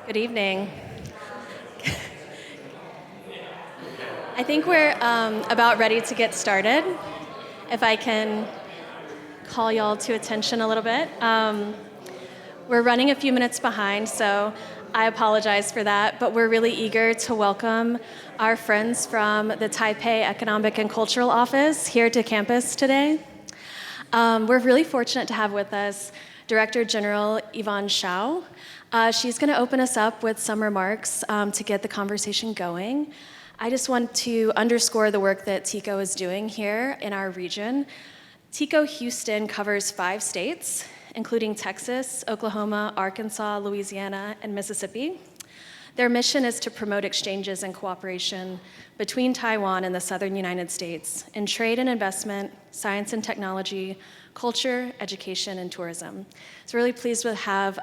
Good evening. I think we're about ready to get started. If I can call y'all to attention a little bit. We're running a few minutes behind, so I apologize for that, but we're really eager to welcome our friends from the Taipei Economic and Cultural Office here to campus today. We're really fortunate to have with us Director General Yvonne Shao. She's going to open us up with some remarks to get the conversation going. I just want to underscore the work that TECO is doing here in our region. TECO Houston covers 5 states, including Texas, Oklahoma, Arkansas, Louisiana, and Mississippi. Their mission is to promote exchanges and cooperation between Taiwan and the southern United States in trade and investment, science and technology, culture, education, and tourism. So really pleased to have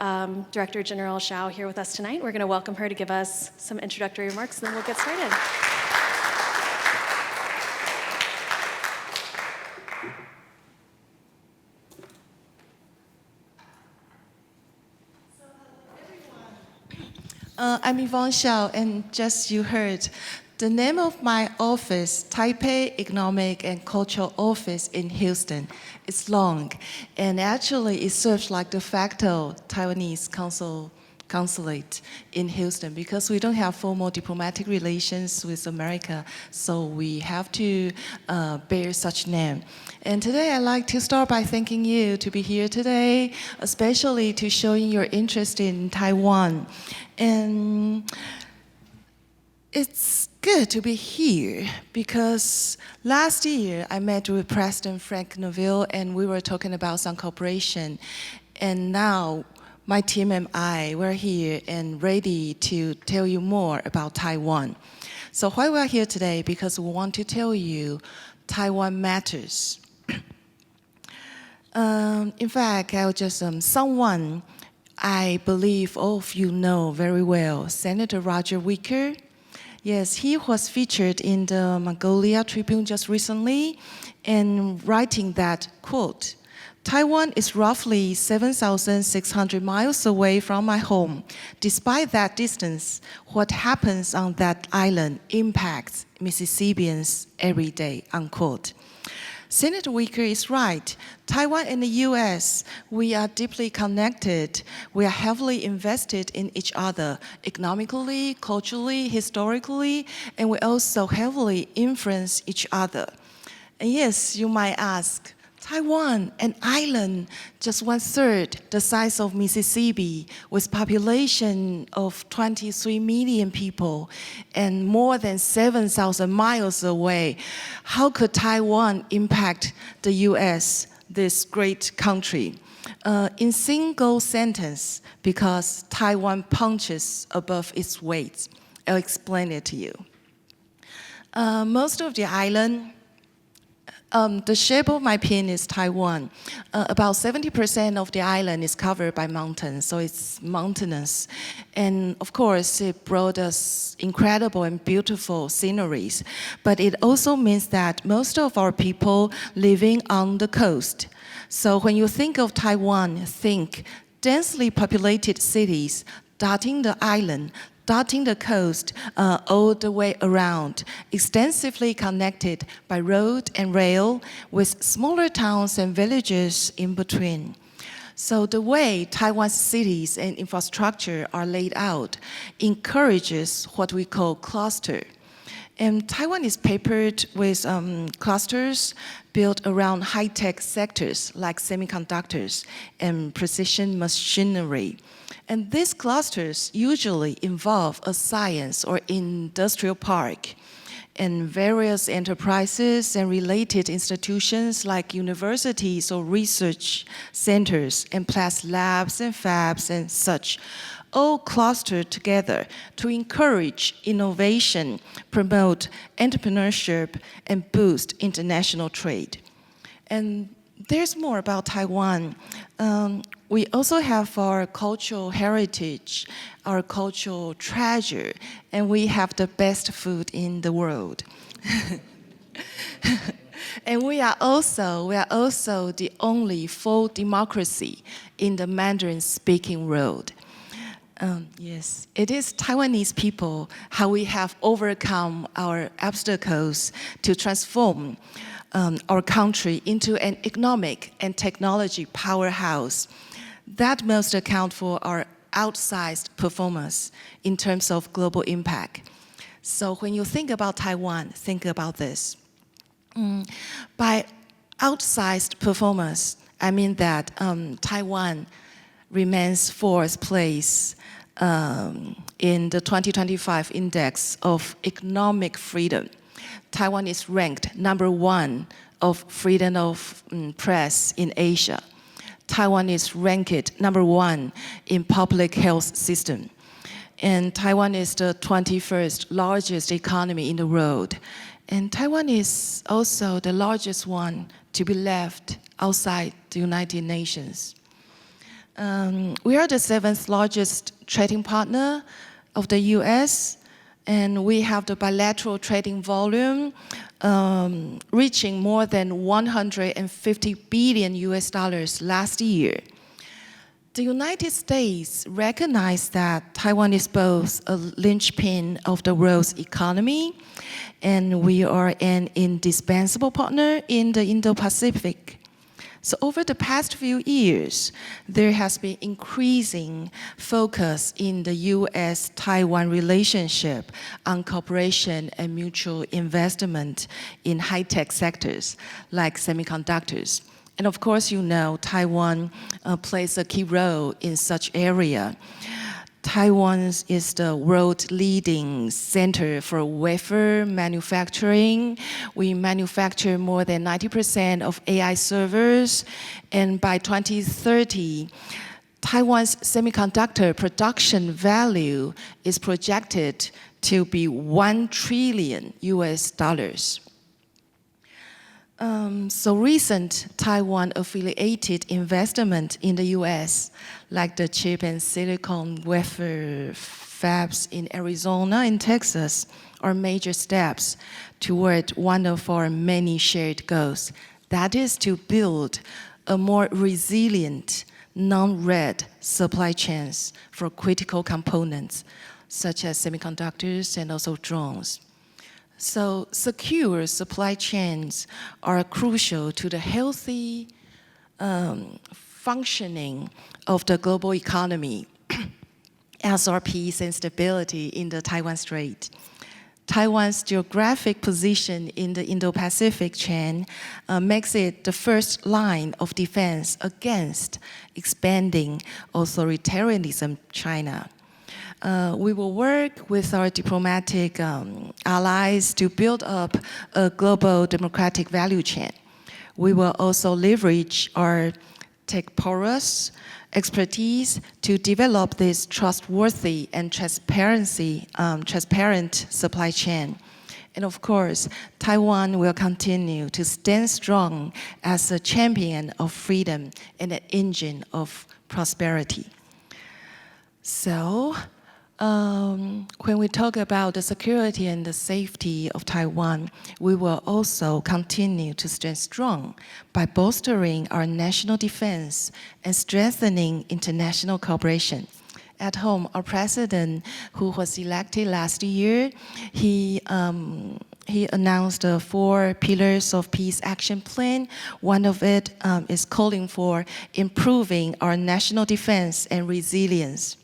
Director General Shao here with us tonight. We're going to welcome her to give us some introductory remarks, and then we'll get started. I'm Yvonne Shao, and just you heard, the name of my office, Taipei Economic and Cultural Office in Houston, is long, and actually it serves like de facto Taiwanese consulate in Houston because we don't have formal diplomatic relations with America, so we have to bear such name. And today I'd like to start by thanking you to be here today, especially to showing your interest in Taiwan. And it's good to be here because last year I met with President Frank Neville and we were talking about some cooperation. And now my team and I, we're here and ready to tell you more about Taiwan. So why we're here today? Because we want to tell you Taiwan matters. In fact, I'll just, someone I believe all of you know very well, Senator Roger Wicker. Yes, he was featured in the Mongolia Tribune just recently and writing that, quote, Taiwan is roughly 7,600 miles away from my home. Despite that distance, what happens on that island impacts Mississippians every day, unquote. Senator Wicker is right. Taiwan and the US, we are deeply connected. We are heavily invested in each other, economically, culturally, historically, and we also heavily influence each other. And yes, you might ask, Taiwan, an island just 1/3 the size of Mississippi, with population of 23 million people and more than 7,000 miles away. How could Taiwan impact the US, this great country? In single sentence, because Taiwan punches above its weight. I'll explain it to you. Most of the island, the shape of my pin is Taiwan. About 70% of the island is covered by mountains, so it's mountainous. And of course, it brought us incredible and beautiful sceneries. But it also means that most of our people living on the coast. So when you think of Taiwan, think densely populated cities dotting the island, dotting the coast all the way around, extensively connected by road and rail with smaller towns and villages in between. So the way Taiwan's cities and infrastructure are laid out encourages what we call cluster. And Taiwan is peppered with clusters built around high-tech sectors like semiconductors and precision machinery. And these clusters usually involve a science or industrial park and various enterprises and related institutions like universities or research centers and plus labs and fabs and such, all clustered together to encourage innovation, promote entrepreneurship, and boost international trade. And there's more about Taiwan. We also have our cultural heritage, our cultural treasure, and we have the best food in the world. And we are also the only full democracy in the Mandarin-speaking world. Yes, it is Taiwanese people, how we have overcome our obstacles to transform our country into an economic and technology powerhouse. That most account for our outsized performance in terms of global impact. So when you think about Taiwan, think about this. By outsized performance, I mean that Taiwan remains fourth place in the 2025 Index of Economic Freedom. Taiwan is ranked number 1 of freedom of press in Asia. Taiwan is ranked number 1 in public health system. And Taiwan is the 21st largest economy in the world. And Taiwan is also the largest one to be left outside the United Nations. We are the 7th largest trading partner of the US, and we have the bilateral trading volume reaching more than 150 billion US dollars last year. The United States recognized that Taiwan is both a linchpin of the world's economy, and we are an indispensable partner in the Indo-Pacific. So over the past few years, there has been increasing focus in the US-Taiwan relationship on cooperation and mutual investment in high-tech sectors like semiconductors. And of course, you know, Taiwan plays a key role in such area. Taiwan is the world leading center for wafer manufacturing. We manufacture more than 90% of AI servers. And by 2030, Taiwan's semiconductor production value is projected to be $1 trillion US dollars. So recent Taiwan-affiliated investment in the US, like the chip and silicon wafer fabs in Arizona and Texas, are major steps toward one of our many shared goals. That is to build a more resilient, non-red supply chains for critical components, such as semiconductors and also drones. So secure supply chains are crucial to the healthy functioning of the global economy, as are peace and stability in the Taiwan Strait. Taiwan's geographic position in the Indo-Pacific chain makes it the first line of defense against expanding authoritarianism China. We will work with our diplomatic allies to build up a global democratic value chain. We will also leverage our tech-porous expertise to develop this trustworthy and transparent supply chain. And of course, Taiwan will continue to stand strong as a champion of freedom and an engine of prosperity. So, when we talk about the security and the safety of Taiwan, we will also continue to stand strong by bolstering our national defense and strengthening international cooperation. At home, our president, who was elected last year, he announced the 4 pillars of peace action plan. One of it is calling for improving our national defense and resilience.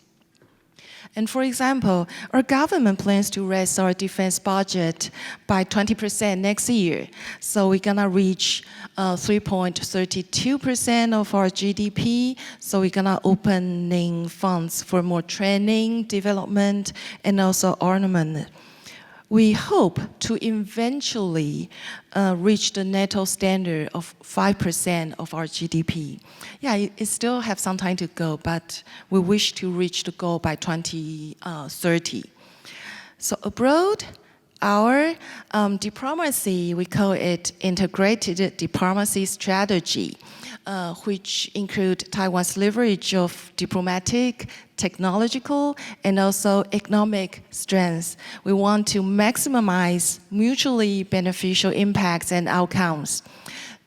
And for example, our government plans to raise our defense budget by 20% next year. So we're gonna reach 3.32% of our GDP. So we're gonna opening funds for more training, development, and also armament. We hope to eventually reach the NATO standard of 5% of our GDP. Yeah, it still have some time to go, but we wish to reach the goal by 2030. So abroad, our diplomacy, we call it integrated diplomacy strategy, which include Taiwan's leverage of diplomatic, technological, and also economic strengths. We want to maximize mutually beneficial impacts and outcomes.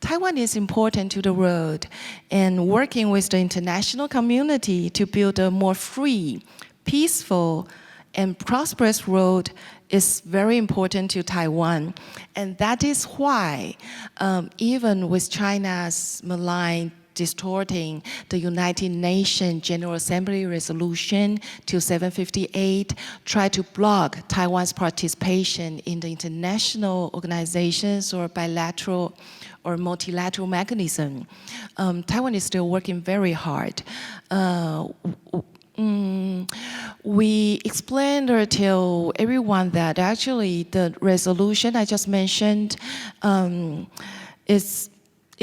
Taiwan is important to the world, and working with the international community to build a more free, peaceful and prosperous road is very important to Taiwan. And that is why, even with China's malign distorting the United Nations General Assembly Resolution 2758, try to block Taiwan's participation in the international organizations or bilateral or multilateral mechanism. Taiwan is still working very hard. We explained or tell everyone that actually the resolution I just mentioned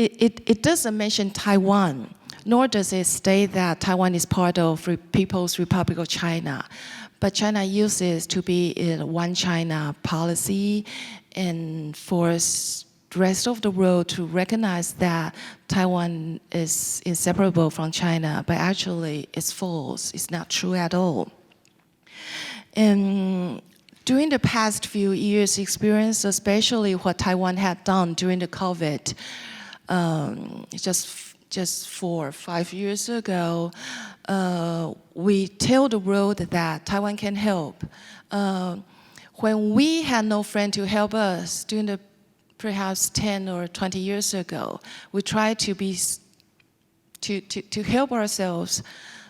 it doesn't mention Taiwan, nor does it state that Taiwan is part of People's Republic of China. But China uses to be in one China policy and force the rest of the world to recognize that Taiwan is inseparable from China, but actually it's false, it's not true at all. And during the past few years' experience, especially what Taiwan had done during the COVID, just 4 or 5 years ago, we tell the world that Taiwan can help. When we had no friend to help us during the perhaps 10 or 20 years ago, we tried to help ourselves.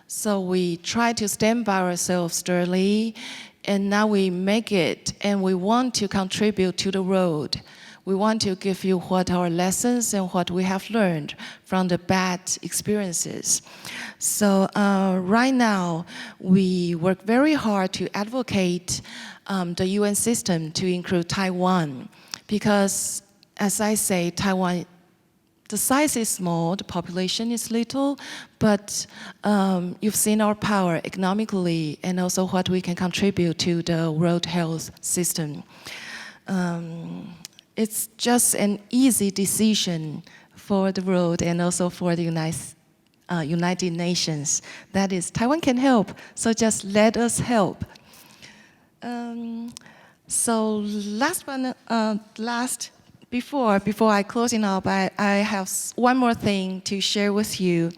So we try to stand by ourselves sturdily, and now we make it, and we want to contribute to the road. We want to give you what our lessons and what we have learned from the bad experiences. So right now, we work very hard to advocate the UN system to include Taiwan. Because, as I say, Taiwan, the size is small, the population is little, but you've seen our power economically and also what we can contribute to the World Health System. It's just an easy decision for the world and also for the United Nations. That is, Taiwan can help, so just let us help. So before I closing up, I have one more thing to share with you.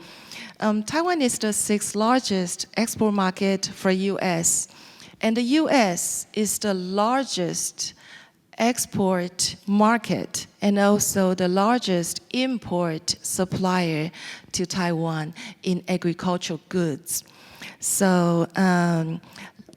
Taiwan is the 6th largest export market for U.S., and the U.S. is the largest export market and also the largest import supplier to Taiwan in agricultural goods. So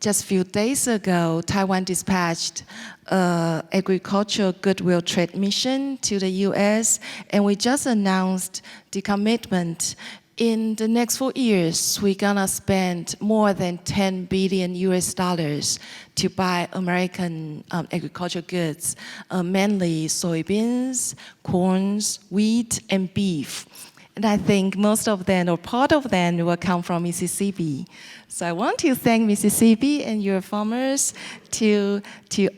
just a few days ago, Taiwan dispatched agricultural goodwill trade mission to the U.S., and we just announced the commitment. In the next 4 years, we're gonna spend more than $10 billion to buy American agricultural goods, mainly soybeans, corn, wheat, and beef. And I think most of them, or part of them, will come from Mississippi. So I want to thank Mississippi and your farmers to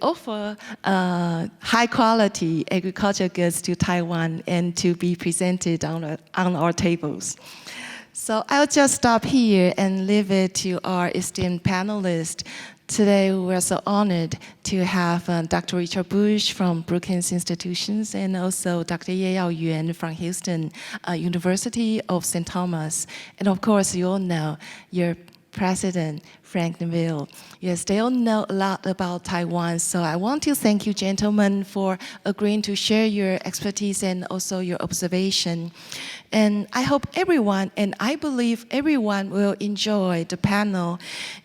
offer high quality agricultural goods to Taiwan and to be presented on our tables. So I'll just stop here and leave it to our esteemed panelists. Today, we're so honored to have Dr. Richard Bush from Brookings Institutions and also Dr. Yao-Yuan from Houston University of St. Thomas. And of course, you all know your President Frank Neville. Yes, they all know a lot about Taiwan, so I want to thank you, gentlemen, for agreeing to share your expertise and also your observation. And I hope everyone, and I believe everyone, will enjoy the panel.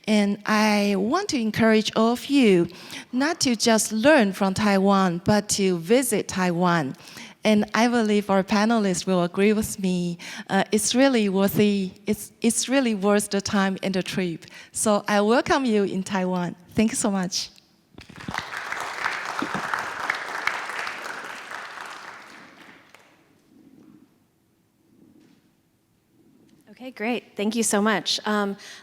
And I want to encourage all of you not to just learn from Taiwan, but to visit Taiwan. And I believe our panelists will agree with me. It's really worth the time and the trip. So I welcome you in Taiwan. Thank you so much. Okay, great. Thank you so much.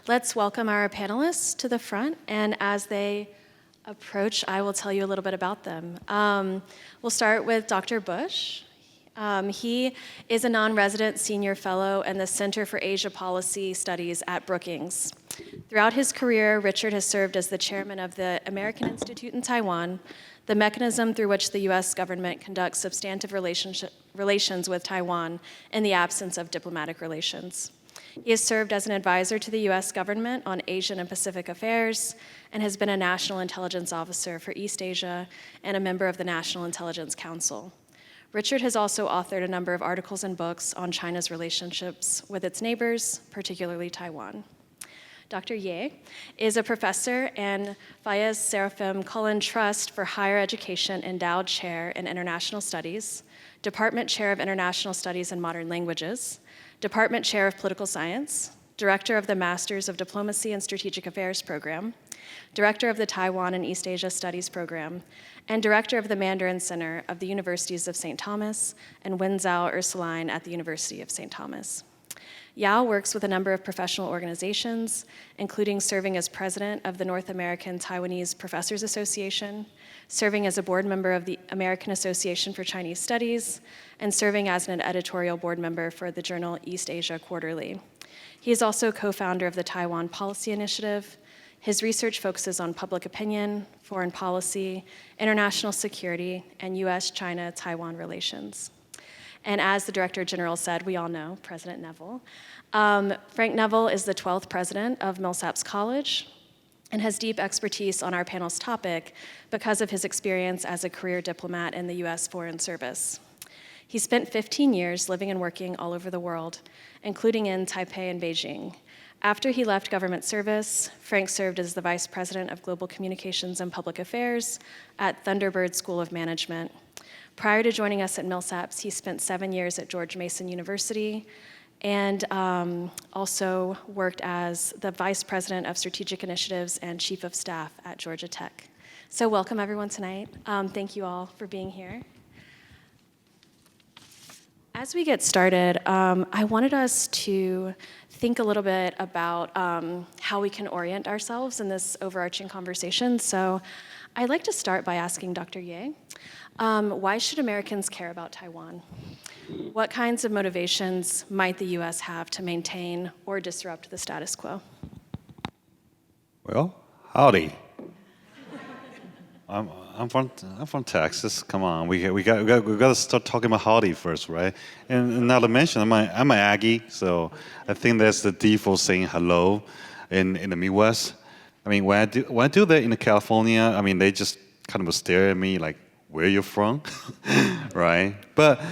Let's welcome our panelists to the front, and as they approach, I will tell you a little bit about them. We'll start with Dr. Bush. He is a non-resident senior fellow in the Center for Asia Policy Studies at Brookings. Throughout his career, Richard has served as the chairman of the American Institute in Taiwan, the mechanism through which the U.S. government conducts substantive relations with Taiwan in the absence of diplomatic relations. He has served as an advisor to the U.S. government on Asian and Pacific affairs and has been a national intelligence officer for East Asia and a member of the National Intelligence Council. Richard has also authored a number of articles and books on China's relationships with its neighbors, particularly Taiwan. Dr. Yeh is a professor and Fayez Seraphim Cullen Trust for Higher Education Endowed Chair in International Studies, Department Chair of International Studies and Modern Languages, Department Chair of Political Science, Director of the Masters of Diplomacy and Strategic Affairs Program, Director of the Taiwan and East Asia Studies Program, and Director of the Mandarin Center of the Universities of St. Thomas and Wenzhou Ursuline at the University of St. Thomas. Yao works with a number of professional organizations, including serving as president of the North American Taiwanese Professors Association, serving as a board member of the American Association for Chinese Studies, and serving as an editorial board member for the journal East Asia Quarterly. He is also co-founder of the Taiwan Policy Initiative. His research focuses on public opinion, foreign policy, international security, and US-China-Taiwan relations. And as the Director General said, we all know President Neville. Frank Neville is the 12th president of Millsaps College and has deep expertise on our panel's topic because of his experience as a career diplomat in the US Foreign Service. He spent 15 years living and working all over the world, including in Taipei and Beijing. After he left government service, Frank served as the Vice President of Global Communications and Public Affairs at Thunderbird School of Management. Prior to joining us at Millsaps, he spent 7 years at George Mason University and also worked as the Vice President of Strategic Initiatives and Chief of Staff at Georgia Tech. So welcome everyone tonight. Thank you all for being here. As we get started, I wanted us to think a little bit about how we can orient ourselves in this overarching conversation. So I'd like to start by asking Dr. Yeh, why should Americans care about Taiwan? What kinds of motivations might the US have to maintain or disrupt the status quo? Well, howdy. I'm from Texas. Come on, we got to start talking about howdy first, right? And not to mention, I'm an Aggie, so I think that's the default saying hello in the Midwest. I mean, when I do that in California, I mean they just kind of stare at me like, where are you from, right? But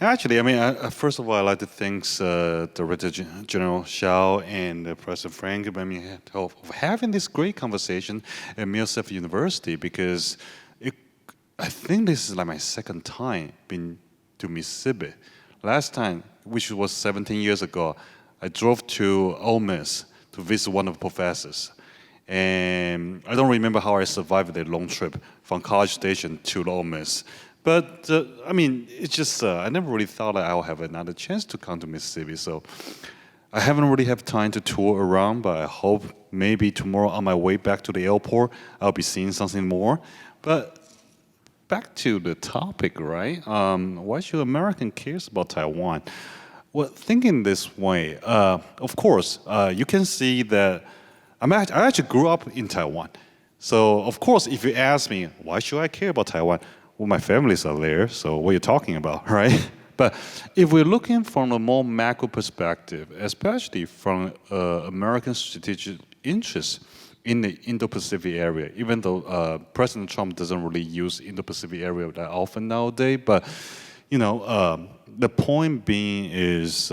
actually, I mean, first of all, I'd like to thank Director General Xiao and President Frank of having this great conversation at Millsaps University, because I think this is like my second time being to Mississippi. Last time, which was 17 years ago, I drove to Ole Miss to visit one of the professors. And I don't remember how I survived that long trip from College Station to Ole Miss. But, I mean, it's just, I never really thought that I'll have another chance to come to Mississippi. So I haven't really had time to tour around, but I hope maybe tomorrow on my way back to the airport, I'll be seeing something more. But back to the topic, right? Why should American care about Taiwan? Well, thinking this way, of course, you can see that I actually grew up in Taiwan. So, of course, if you ask me, why should I care about Taiwan? Well, my families are there, so what are you talking about, right? But if we're looking from a more macro perspective, especially from American strategic interests in the Indo-Pacific area, even though President Trump doesn't really use Indo-Pacific area that often nowadays, but, you know, the point being is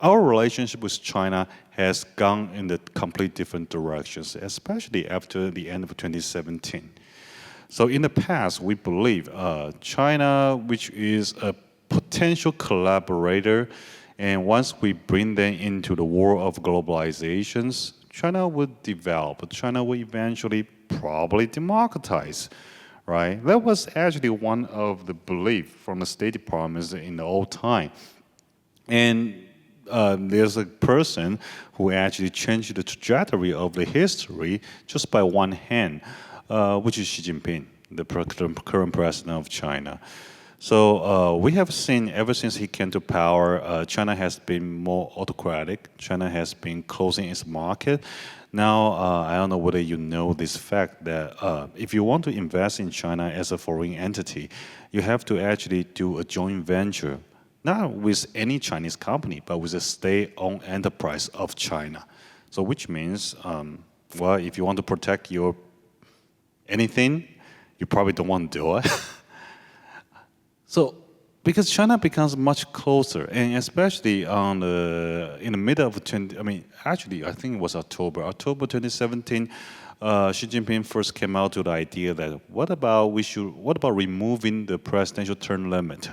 our relationship with China has gone in the complete different directions, especially after the end of 2017. So in the past, we believe China, which is a potential collaborator, and once we bring them into the world of globalizations, China would develop, China would eventually probably democratize, right? That was actually one of the beliefs from the State Department in the old time. And there's a person who actually changed the trajectory of the history just by one hand, which is Xi Jinping, the current president of China. So we have seen ever since he came to power, China has been more autocratic. China has been closing its market. Now, I don't know whether you know this fact that if you want to invest in China as a foreign entity, you have to actually do a joint venture not with any Chinese company, but with a state-owned enterprise of China. So which means, well, if you want to protect your anything, you probably don't want to do it. So because China becomes much closer, and especially in the middle of I think it was October 2017, Xi Jinping first came out with the idea that what about removing the presidential term limit,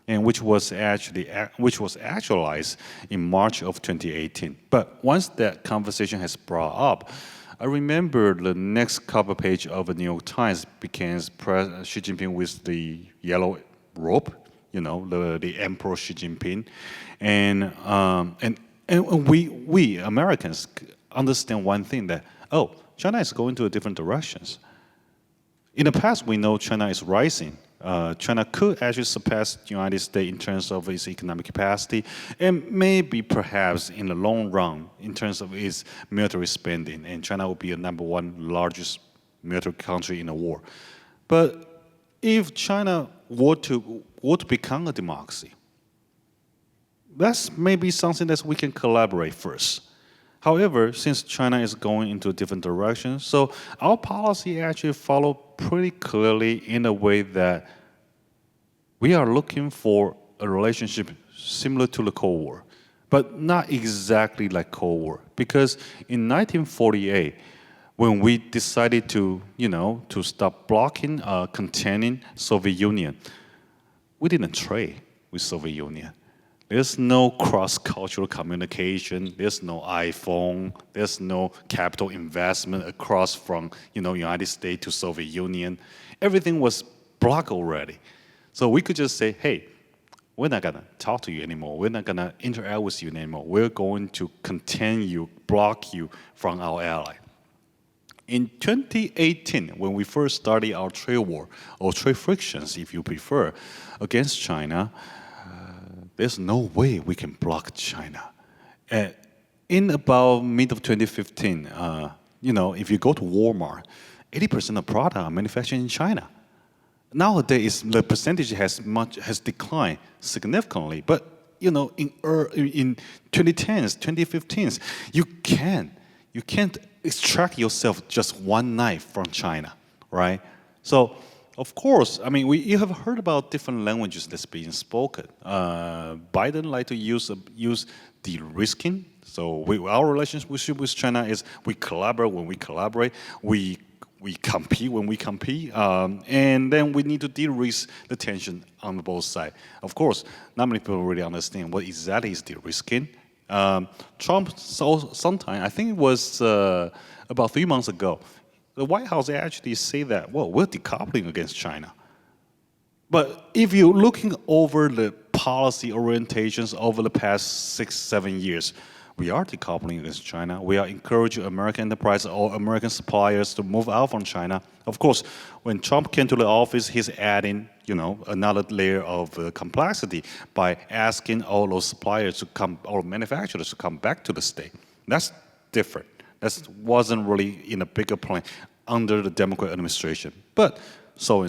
and which was actualized in March of 2018. But once that conversation has brought up, I remember the next cover page of the New York Times became Xi Jinping with the yellow robe, the Emperor Xi Jinping, and we Americans understand one thing, that China is going to different directions. In the past, we know China is rising. China could actually surpass the United States in terms of its economic capacity, and maybe perhaps in the long run in terms of its military spending, and China will be the #1 largest military country in the world. But if China were to become a democracy, that's maybe something that we can collaborate first. However, since China is going into a different direction, so our policy actually follow pretty clearly in a way that we are looking for a relationship similar to the Cold War, but not exactly like Cold War. Because in 1948, when we decided to stop blocking, containing Soviet Union, we didn't trade with Soviet Union. There's no cross-cultural communication. There's no iPhone. There's no capital investment across from United States to Soviet Union. Everything was blocked already. So we could just say, hey, we're not gonna talk to you anymore. We're not gonna interact with you anymore. We're going to contain you, block you from our ally. In 2018, when we first started our trade war, or trade frictions, if you prefer, against China, there's no way we can block China. In about mid of 2015, if you go to Walmart, 80% of products are manufactured in China. Nowadays, the percentage has declined significantly. But in 2010s, 2015s, you can't extract yourself just one knife from China, right? So, of course, you have heard about different languages that's being spoken. Biden like to use de-risking. So our relationship with China is we collaborate when we collaborate, we compete when we compete, and then we need to de-risk the tension on both sides. Of course, not many people really understand what exactly is de-risking. Trump sometime, I think it was about 3 months ago, the White House actually say that, well, we're decoupling against China. But if you're looking over the policy orientations over the past 6-7 years, we are decoupling against China. We are encouraging American enterprise or American suppliers to move out from China. Of course, when Trump came to the office, he's adding, another layer of complexity by asking all those suppliers to come, or manufacturers to come back to the state. That's different. That wasn't really in a bigger plan under the Democrat administration. But our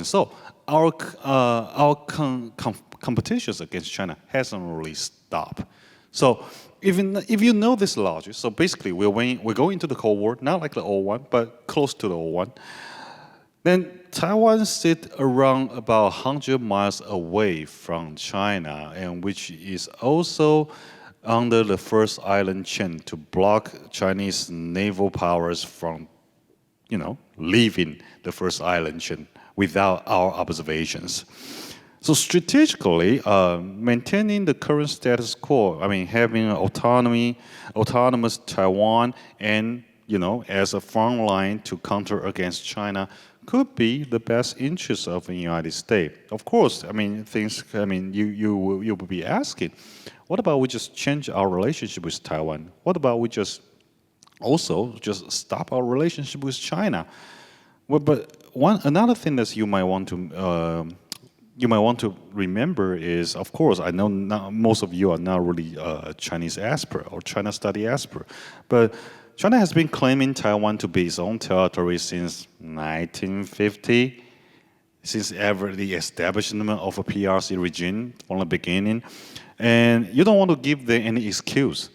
competitions against China hasn't really stopped. So if you know this logic, so basically we're going into the Cold War, not like the old one, but close to the old one. Then Taiwan sits around about 100 miles away from China, and which is also under the first island chain to block Chinese naval powers from, leaving the first island chain without our observations. So strategically, maintaining the current status quo, having an autonomous Taiwan, and as a front line to counter against China, could be the best interest of the United States. Of course, you will be asking, what about we just change our relationship with Taiwan? What about we just stop our relationship with China? Well, but another thing that you might want to remember is, of course, I know most of you are not really Chinese expert or China study expert, but China has been claiming Taiwan to be its own territory since 1950. since ever the establishment of a PRC regime from the beginning. And you don't want to give them any excuse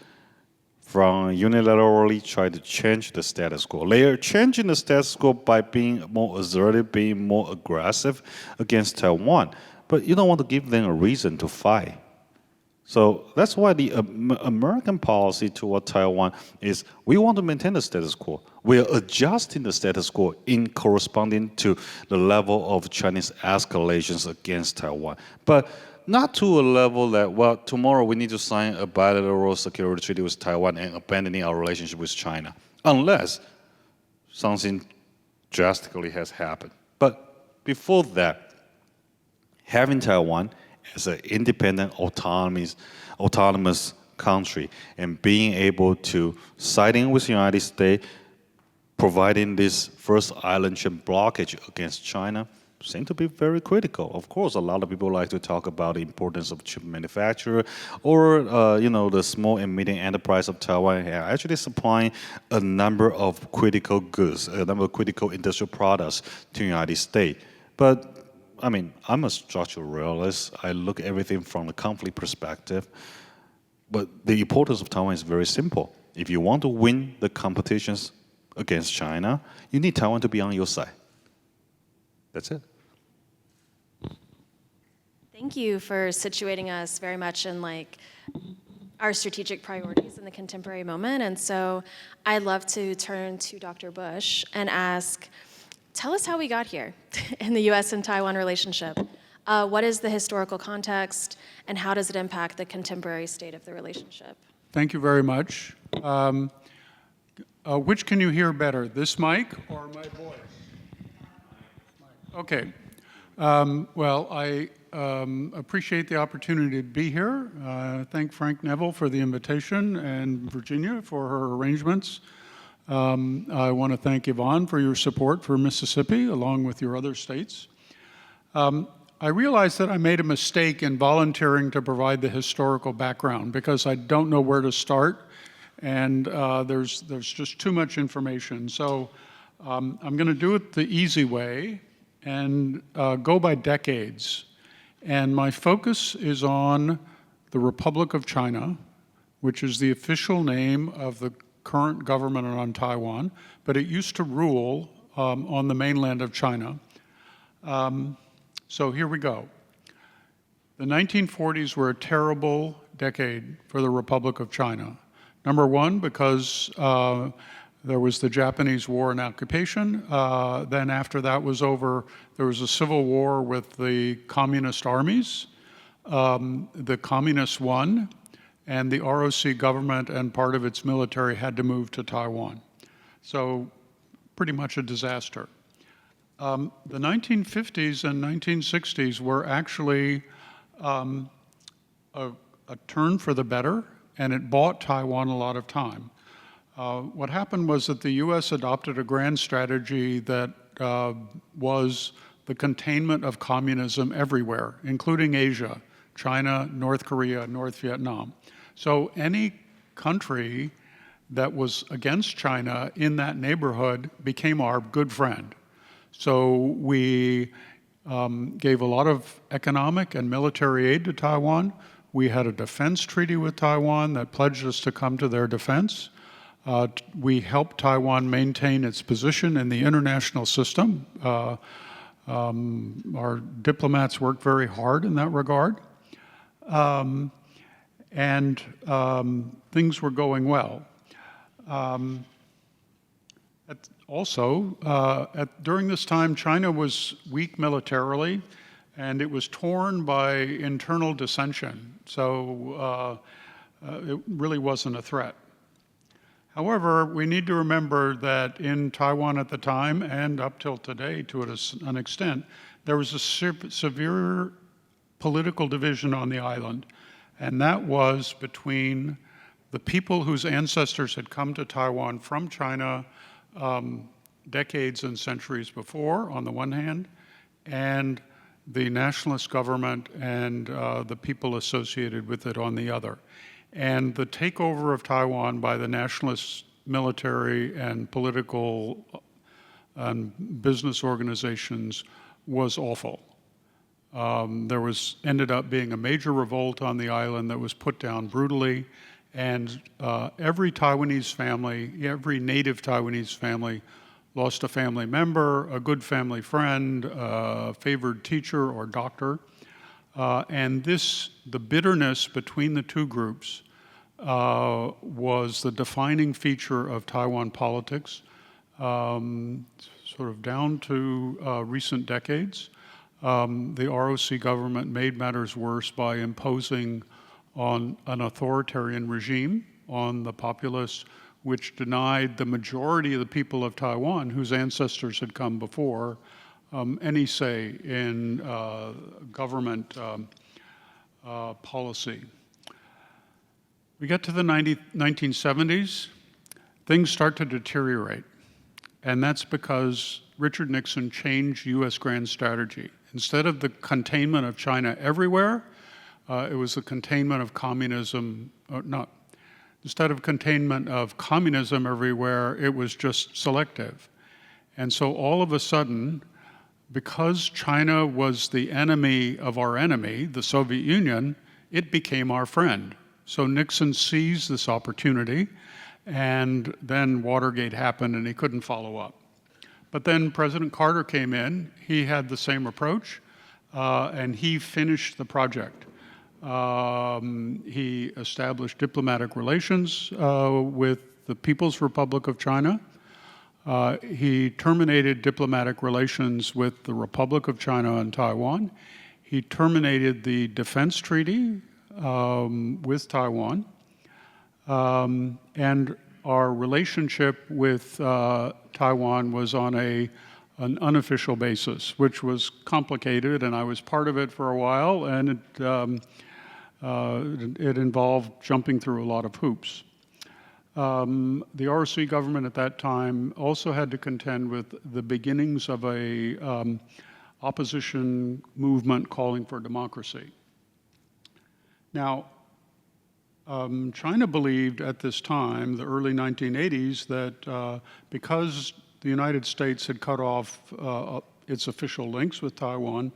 from unilaterally try to change the status quo. They are changing the status quo by being more assertive, being more aggressive against Taiwan. But you don't want to give them a reason to fight. So that's why the American policy toward Taiwan is we want to maintain the status quo. We are adjusting the status quo in corresponding to the level of Chinese escalations against Taiwan. But not to a level that, well, tomorrow we need to sign a bilateral security treaty with Taiwan and abandoning our relationship with China, unless something drastically has happened. But before that, having Taiwan as an independent, autonomous country and being able to siding with the United States, providing this first island chain blockage against China, seem to be very critical. Of course, a lot of people like to talk about the importance of chip manufacturer or, the small and medium enterprise of Taiwan actually supplying a number of critical goods, a number of critical industrial products to the United States. But I mean, I'm a structural realist. I look at everything from the conflict perspective. But the importance of Taiwan is very simple. If you want to win the competitions against China, you need Taiwan to be on your side. That's it. Thank you for situating us very much in our strategic priorities in the contemporary moment. And so I'd love to turn to Dr. Bush and ask, tell us how we got here in the U.S. and Taiwan relationship. What is the historical context, and how does it impact the contemporary state of the relationship? Thank you very much. Which can you hear better, this mic or my voice? Okay. Well, I appreciate the opportunity to be here. Thank Frank Neville for the invitation and Virginia for her arrangements. I want to thank Yvonne for your support for Mississippi, along with your other states. I realized that I made a mistake in volunteering to provide the historical background because I don't know where to start, and there's just too much information. So I'm going to do it the easy way and go by decades. And my focus is on the Republic of China, which is the official name of the current government on Taiwan, but it used to rule on the mainland of China. So here we go. The 1940s were a terrible decade for the Republic of China. Number one, because there was the Japanese war and occupation. Then after that was over, there was a civil war with the communist armies. The communists won, and the ROC government and part of its military had to move to Taiwan. So pretty much a disaster. The 1950s and 1960s were actually a turn for the better, and it bought Taiwan a lot of time. What happened was that the US adopted a grand strategy that was the containment of communism everywhere, including Asia, China, North Korea, North Vietnam. So any country that was against China in that neighborhood became our good friend. So we gave a lot of economic and military aid to Taiwan. We had a defense treaty with Taiwan that pledged us to come to their defense. We helped Taiwan maintain its position in the international system. Our diplomats worked very hard in that regard. And things were going well. During this time, China was weak militarily, and it was torn by internal dissension. So it really wasn't a threat. However, we need to remember that in Taiwan at the time, and up till today to an extent, there was a severe political division on the island, and that was between the people whose ancestors had come to Taiwan from China decades and centuries before, on the one hand, and the nationalist government and the people associated with it on the other. And the takeover of Taiwan by the nationalist military and political and business organizations was awful. There ended up being a major revolt on the island that was put down brutally, and every Taiwanese family, every native Taiwanese family lost a family member, a good family friend, a favored teacher or doctor. And the bitterness between the two groups was the defining feature of Taiwan politics, sort of down to recent decades. The ROC government made matters worse by imposing on an authoritarian regime on the populace, which denied the majority of the people of Taiwan, whose ancestors had come before, any say in government policy. We get to the 1970s, things start to deteriorate. And that's because Richard Nixon changed US grand strategy. Instead of the containment of China everywhere, it was the containment of communism, instead of containment of communism everywhere, it was just selective. And so all of a sudden, because China was the enemy of our enemy, the Soviet Union, it became our friend. So Nixon seized this opportunity, and then Watergate happened and he couldn't follow up. But then President Carter came in, he had the same approach, and he finished the project. He established diplomatic relations with the People's Republic of China. He terminated diplomatic relations with the Republic of China and Taiwan. He terminated the defense treaty with Taiwan. And our relationship with Taiwan was on an unofficial basis, which was complicated, and I was part of it for a while, and it involved jumping through a lot of hoops. The ROC government at that time also had to contend with the beginnings of a opposition movement calling for democracy. Now, China believed at this time, the early 1980s, that because the United States had cut off its official links with Taiwan,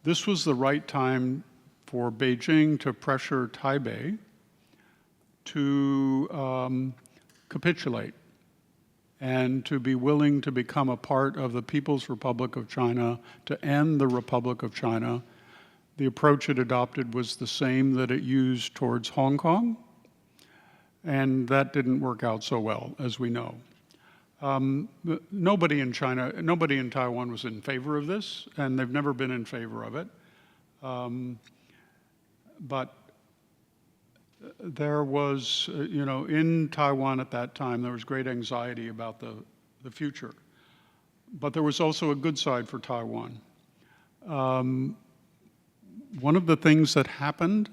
this was the right time for Beijing to pressure Taipei to capitulate and to be willing to become a part of the People's Republic of China, to end the Republic of China. The approach it adopted was the same that it used towards Hong Kong, and that didn't work out so well, as we know. Nobody in Taiwan was in favor of this, and they've never been in favor of it. But there was, in Taiwan at that time, there was great anxiety about the future. But there was also a good side for Taiwan. One of the things that happened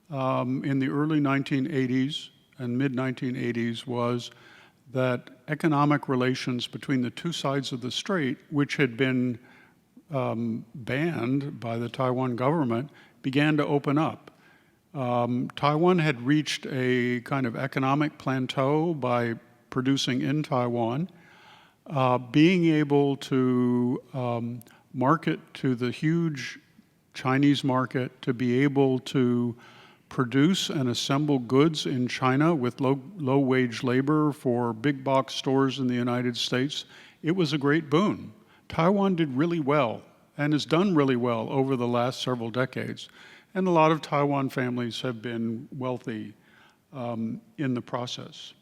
in the early 1980s and mid-1980s was that economic relations between the two sides of the strait, which had been banned by the Taiwan government, began to open up. Taiwan had reached a kind of economic plateau by producing in Taiwan, being able to market to the huge Chinese market, to be able to produce and assemble goods in China with low-wage labor for big box stores in the United States. It was a great boon. Taiwan did really well and has done really well over the last several decades. And a lot of Taiwan families have been wealthy in the process.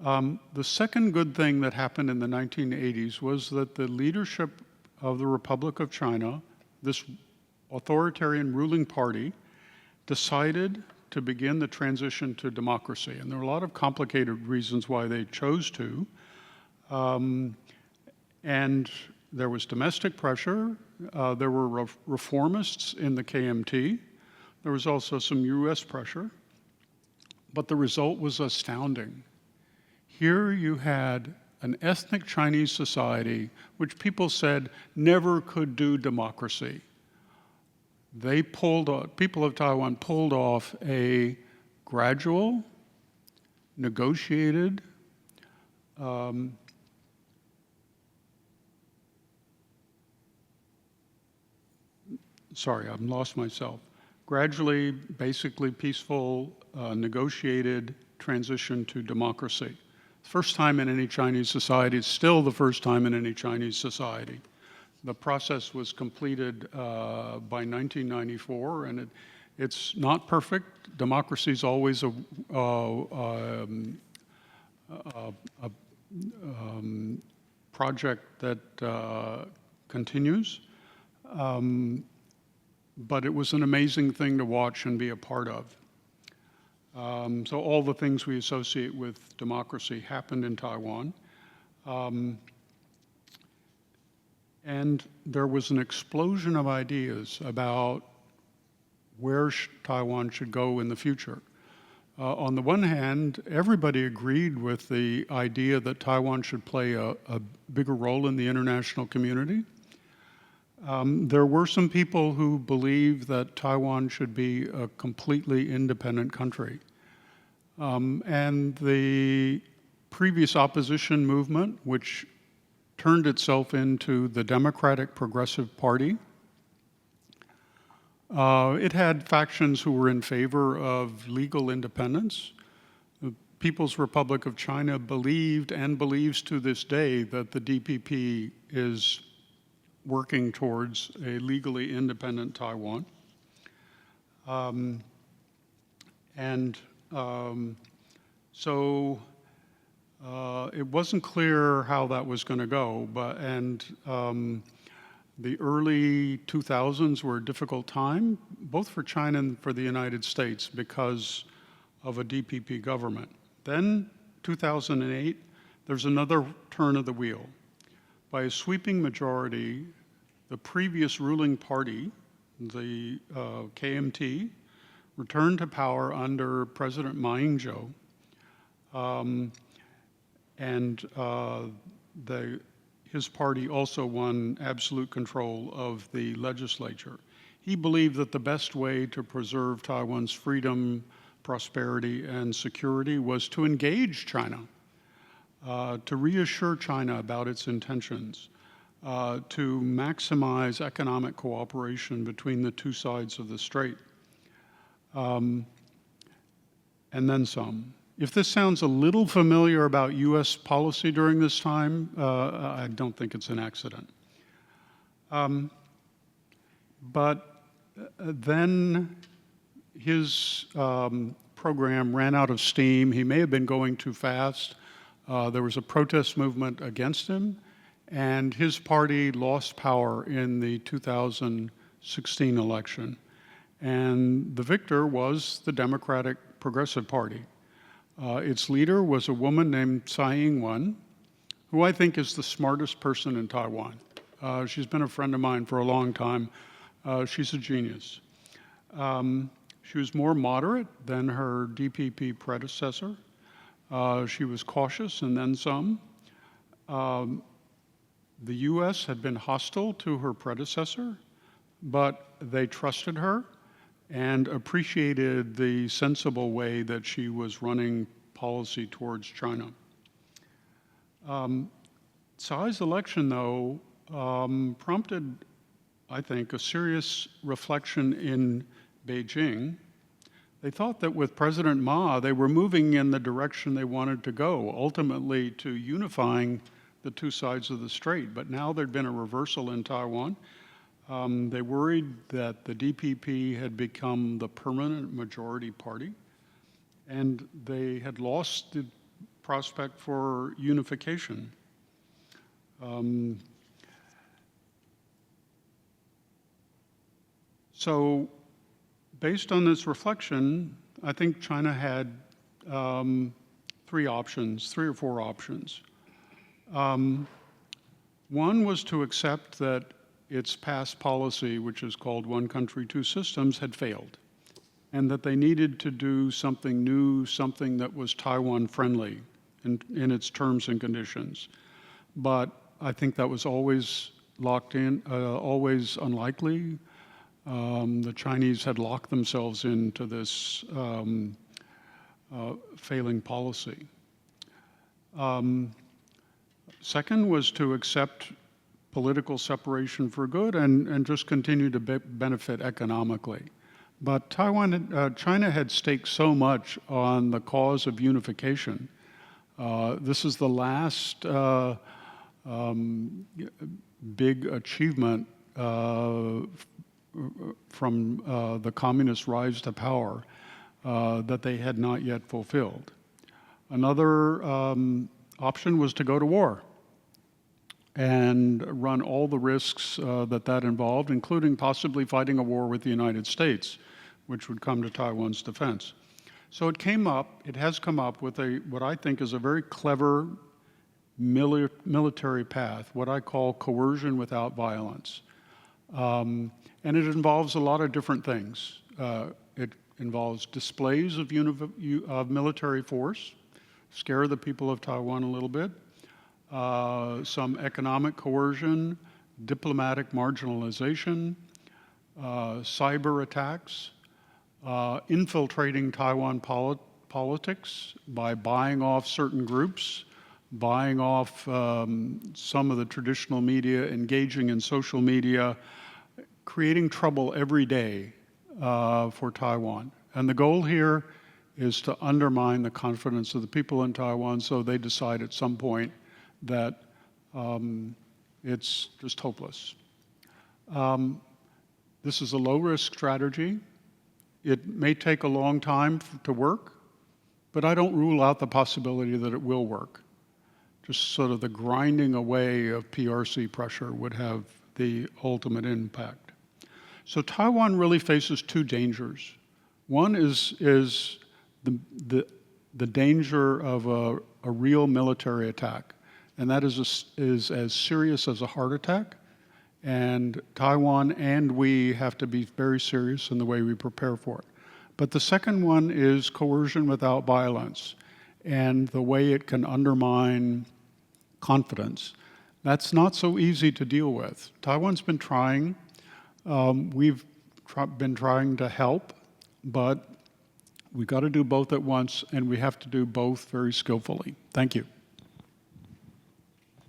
The second good thing that happened in the 1980s was that the leadership of the Republic of China, this authoritarian ruling party, decided to begin the transition to democracy. And there are a lot of complicated reasons why they chose to. And there was domestic pressure. There were reformists in the KMT. There was also some US pressure. But the result was astounding. Here you had an ethnic Chinese society, which people said never could do democracy. People of Taiwan pulled off a gradual, negotiated, sorry, I've lost myself. Gradually, basically peaceful, negotiated transition to democracy. First time in any Chinese society, it's still the first time in any Chinese society. The process was completed by 1994, and it's not perfect. Democracy is always a project that continues. But it was an amazing thing to watch and be a part of. So all the things we associate with democracy happened in Taiwan. And there was an explosion of ideas about where Taiwan should go in the future. On the one hand, everybody agreed with the idea that Taiwan should play a bigger role in the international community. There were some people who believed that Taiwan should be a completely independent country. And the previous opposition movement, which turned itself into the Democratic Progressive Party, it had factions who were in favor of legal independence. The People's Republic of China believed and believes to this day that the DPP is working towards a legally independent Taiwan. So it wasn't clear how that was going to go, the early 2000s were a difficult time, both for China and for the United States, because of a DPP government. Then, 2008, there's another turn of the wheel. By a sweeping majority, the previous ruling party, the KMT, returned to power under President Ma Ying-jeou, his party also won absolute control of the legislature. He believed that the best way to preserve Taiwan's freedom, prosperity, and security was to engage China, to reassure China about its intentions, to maximize economic cooperation between the two sides of the strait, and then some. If this sounds a little familiar about US policy during this time, I don't think it's an accident. But then his program ran out of steam. He may have been going too fast. There was a protest movement against him, and his party lost power in the 2016 election. And the victor was the Democratic Progressive Party. Its leader was a woman named Tsai Ing-wen, who I think is the smartest person in Taiwan. She's been a friend of mine for a long time. She's a genius. She was more moderate than her DPP predecessor. She was cautious and then some. The US had been hostile to her predecessor, but they trusted her and appreciated the sensible way that she was running policy towards China. Tsai's election, though, prompted, I think, a serious reflection in Beijing. They thought that with President Ma, they were moving in the direction they wanted to go, ultimately to unifying the two sides of the strait. But now there'd been a reversal in Taiwan. They worried that the DPP had become the permanent majority party, and they had lost the prospect for unification. So, based on this reflection, I think China had three or four options. One was to accept that its past policy, which is called one country, two systems, had failed, and that they needed to do something new, something that was Taiwan friendly in its terms and conditions. But I think that was always locked in, always unlikely. The Chinese had locked themselves into this failing policy. Second was to accept political separation for good and just continue to benefit economically. But China had staked so much on the cause of unification. This is the last big achievement from the communist rise to power that they had not yet fulfilled. Another option was to go to war and run all the risks that involved, including possibly fighting a war with the United States, which would come to Taiwan's defense. So it has come up with what I think is a very clever military path, what I call coercion without violence. And it involves a lot of different things. It involves displays of military force, scare the people of Taiwan a little bit, some economic coercion, diplomatic marginalization, cyber attacks, infiltrating Taiwan politics by buying off certain groups, buying off some of the traditional media, engaging in social media, creating trouble every day for Taiwan. And the goal here is to undermine the confidence of the people in Taiwan so they decide at some point that it's just hopeless. This is a low-risk strategy. It may take a long time to work, but I don't rule out the possibility that it will work. Just sort of the grinding away of PRC pressure would have the ultimate impact. So Taiwan really faces two dangers. One is the danger of a real military attack, and that is as serious as a heart attack. And Taiwan and we have to be very serious in the way we prepare for it. But the second one is coercion without violence and the way it can undermine confidence. That's not so easy to deal with. Taiwan's been trying. We've been trying to help, but we've got to do both at once, and we have to do both very skillfully. Thank you.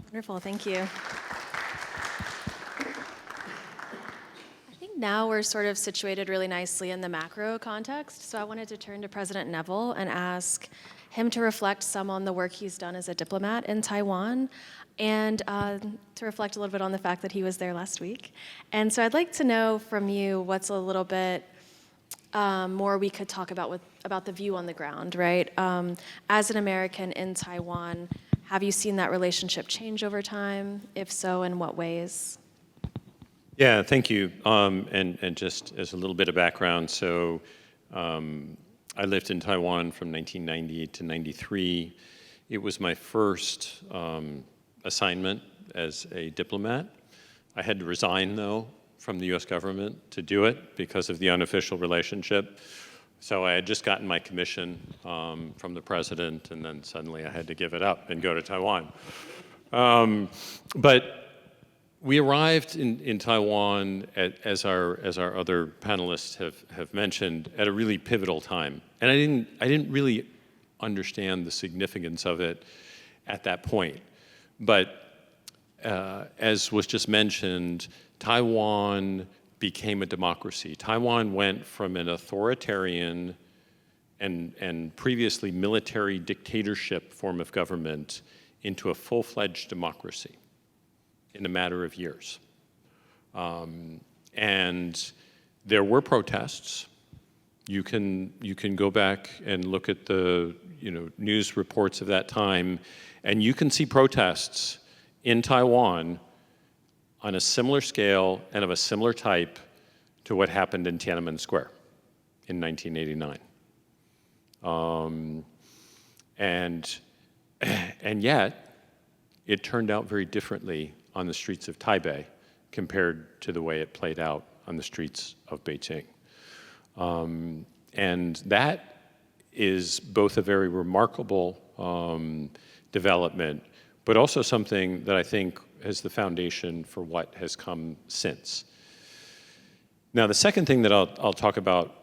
Wonderful, thank you. Now we're sort of situated really nicely in the macro context, so I wanted to turn to President Neville and ask him to reflect some on the work he's done as a diplomat in Taiwan and to reflect a little bit on the fact that he was there last week. And so I'd like to know from you what's a little bit more we could talk about the view on the ground, right? As an American in Taiwan, have you seen that relationship change over time? If so, in what ways? Yeah, thank you. And just as a little bit of background, so I lived in Taiwan from 1990 to 93. It was my first assignment as a diplomat. I had to resign, though, from the US government to do it because of the unofficial relationship. So I had just gotten my commission from the president, and then suddenly I had to give it up and go to Taiwan. But we arrived in Taiwan, as our other panelists have mentioned, at a really pivotal time, and I didn't really understand the significance of it at that point. But as was just mentioned, Taiwan became a democracy. Taiwan went from an authoritarian and previously military dictatorship form of government into a full-fledged democracy in a matter of years. And there were protests. You can go back and look at the news reports of that time, and you can see protests in Taiwan on a similar scale and of a similar type to what happened in Tiananmen Square in 1989. And yet, it turned out very differently on the streets of Taipei compared to the way it played out on the streets of Beijing. And that is both a very remarkable development, but also something that I think is the foundation for what has come since. Now, the second thing that I'll talk about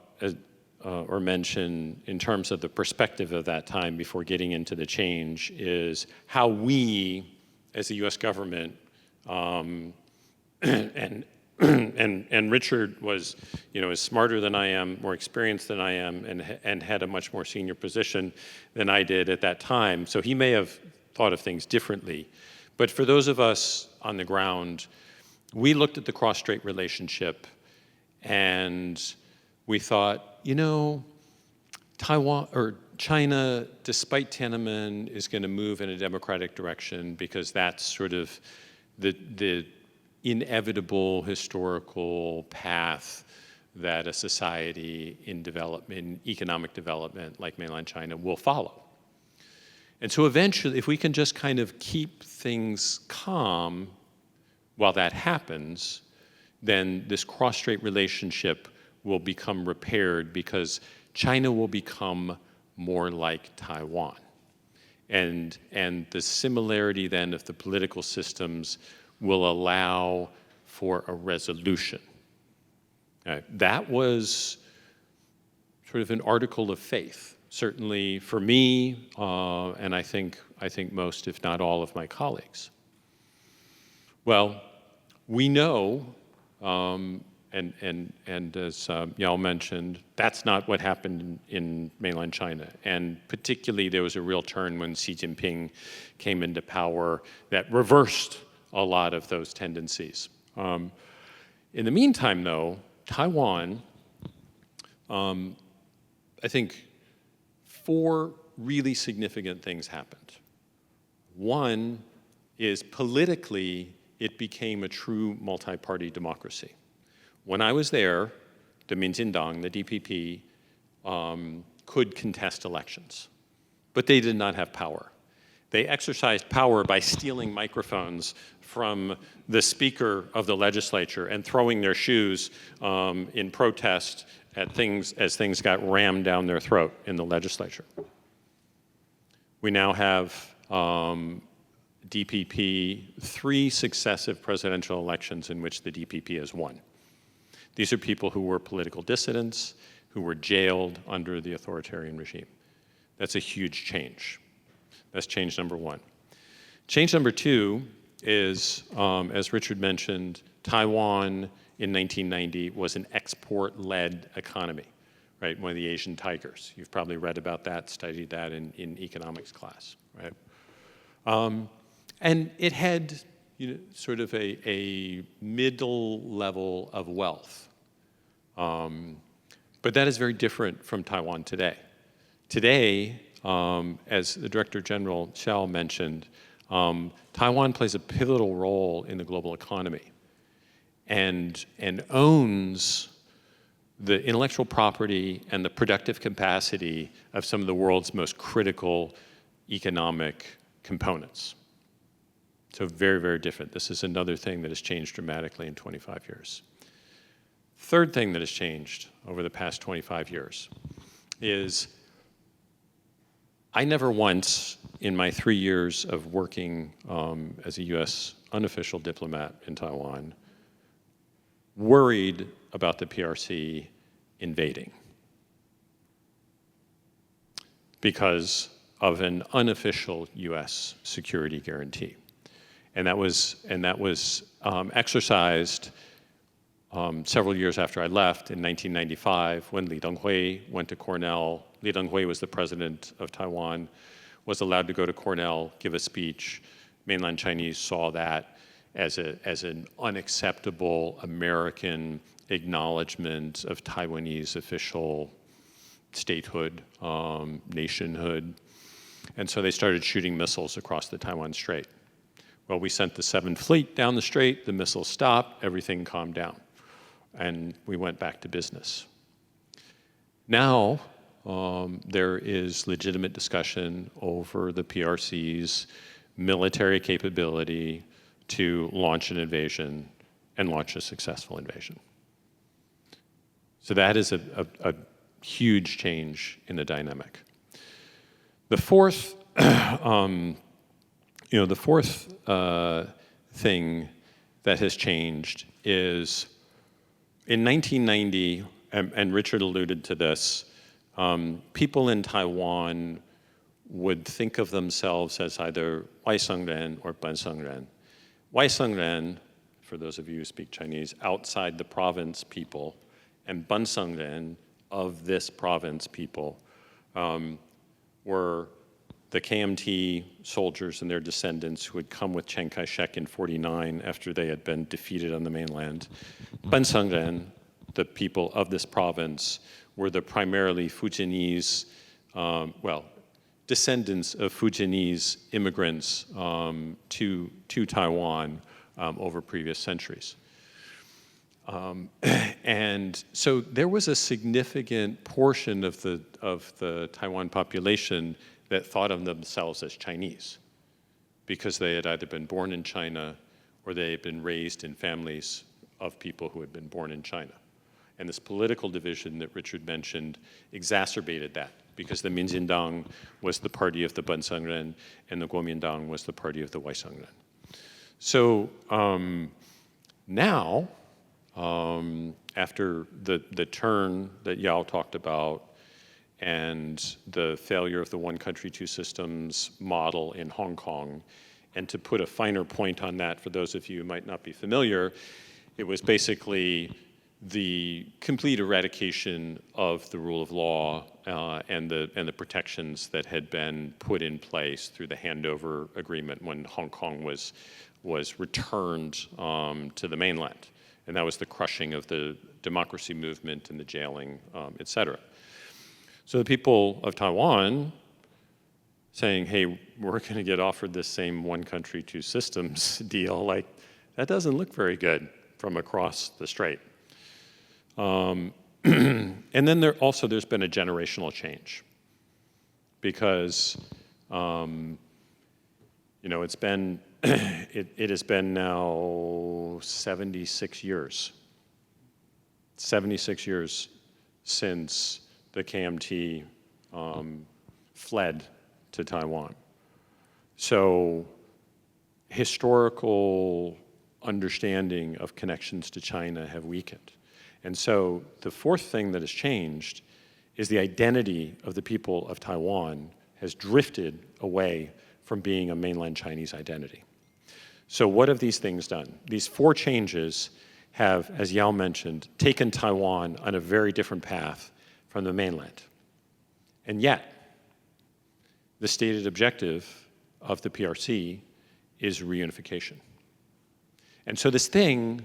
or mention in terms of the perspective of that time before getting into the change is how we, as the US government, And and Richard was, is smarter than I am, more experienced than I am, and had a much more senior position than I did at that time. So he may have thought of things differently. But for those of us on the ground, we looked at the cross-strait relationship and we thought, Taiwan or China, despite Tiananmen, is going to move in a democratic direction because that's sort of the inevitable historical path that a society in development, economic development like mainland China will follow. And so eventually, if we can just kind of keep things calm while that happens, then this cross-strait relationship will become repaired because China will become more like Taiwan. And the similarity then of the political systems will allow for a resolution. That was sort of an article of faith, certainly for me, and I think most, if not all, of my colleagues. Well, we know, and as Yao mentioned, that's not what happened in mainland China. And particularly, there was a real turn when Xi Jinping came into power that reversed a lot of those tendencies. In the meantime, though, Taiwan, I think 4 really significant things happened. One is politically, it became a true multi-party democracy. When I was there, the Minjindang, the DPP, could contest elections, but they did not have power. They exercised power by stealing microphones from the speaker of the legislature and throwing their shoes in protest at things as things got rammed down their throat in the legislature. We now have DPP, 3 successive presidential elections in which the DPP has won. These are people who were political dissidents, who were jailed under the authoritarian regime. That's a huge change. That's change number 1. Change number 2 is, as Richard mentioned, Taiwan in 1990 was an export-led economy, right? One of the Asian tigers. You've probably read about that, studied that in economics class, right? And it had sort of a middle level of wealth. But that is very different from Taiwan today. Today, as the Director General Xiao mentioned, Taiwan plays a pivotal role in the global economy and owns the intellectual property and the productive capacity of some of the world's most critical economic components. So very, very different. This is another thing that has changed dramatically in 25 years. Third thing that has changed over the past 25 years is I never once, in my 3 years of working as a U.S. unofficial diplomat in Taiwan, worried about the PRC invading because of an unofficial U.S. security guarantee. And that was exercised several years after I left in 1995 when Li Denghui went to Cornell. Li Denghui was the president of Taiwan, was allowed to go to Cornell, give a speech. Mainland Chinese saw that as an unacceptable American acknowledgement of Taiwanese official statehood, nationhood. And so they started shooting missiles across the Taiwan Strait. Well, we sent the 7th Fleet down the strait, the missiles stopped, everything calmed down, and we went back to business. Now, there is legitimate discussion over the PRC's military capability to launch an invasion and launch a successful invasion. So that is a huge change in the dynamic. The fourth thing that has changed is in 1990, and Richard alluded to this, people in Taiwan would think of themselves as either 外省人 or 本省人. Waisengren, for those of you who speak Chinese, outside the province people, and Bansengren, of this province people, were the KMT soldiers and their descendants who had come with Chiang Kai-shek in 49 after they had been defeated on the mainland. Bansengren, the people of this province, were the primarily Fujianese, descendants of Fujianese immigrants to Taiwan over previous centuries. And so there was a significant portion of the Taiwan population that thought of themselves as Chinese because they had either been born in China or they had been raised in families of people who had been born in China. And this political division that Richard mentioned exacerbated that because the Minjindang was the party of the Bansengren and the Kuomintang was the party of the Waisengren. So now, after the turn that Yao talked about and the failure of the one country, two systems model in Hong Kong, and to put a finer point on that for those of you who might not be familiar, it was basically the complete eradication of the rule of law and the protections that had been put in place through the handover agreement when Hong Kong was returned to the mainland. And that was the crushing of the democracy movement and the jailing, et cetera. So the people of Taiwan saying, hey, we're going to get offered this same one country, two systems deal, like, that doesn't look very good from across the strait. And then there's been a generational change because, it's been, it has been now 76 years since the KMT fled to Taiwan. So historical understanding of connections to China have weakened. And so the fourth thing that has changed is the identity of the people of Taiwan has drifted away from being a mainland Chinese identity. So what have these things done? These four changes have, as Yao mentioned, taken Taiwan on a very different path from the mainland. And yet, the stated objective of the PRC is reunification. And so this thing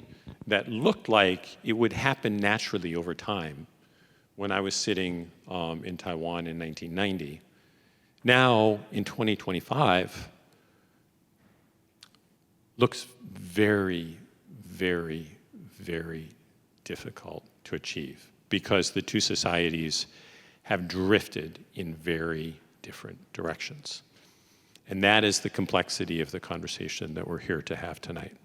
that looked like it would happen naturally over time when I was sitting in Taiwan in 1990, now in 2025 looks very, very, very difficult to achieve because the two societies have drifted in very different directions. And that is the complexity of the conversation that we're here to have tonight.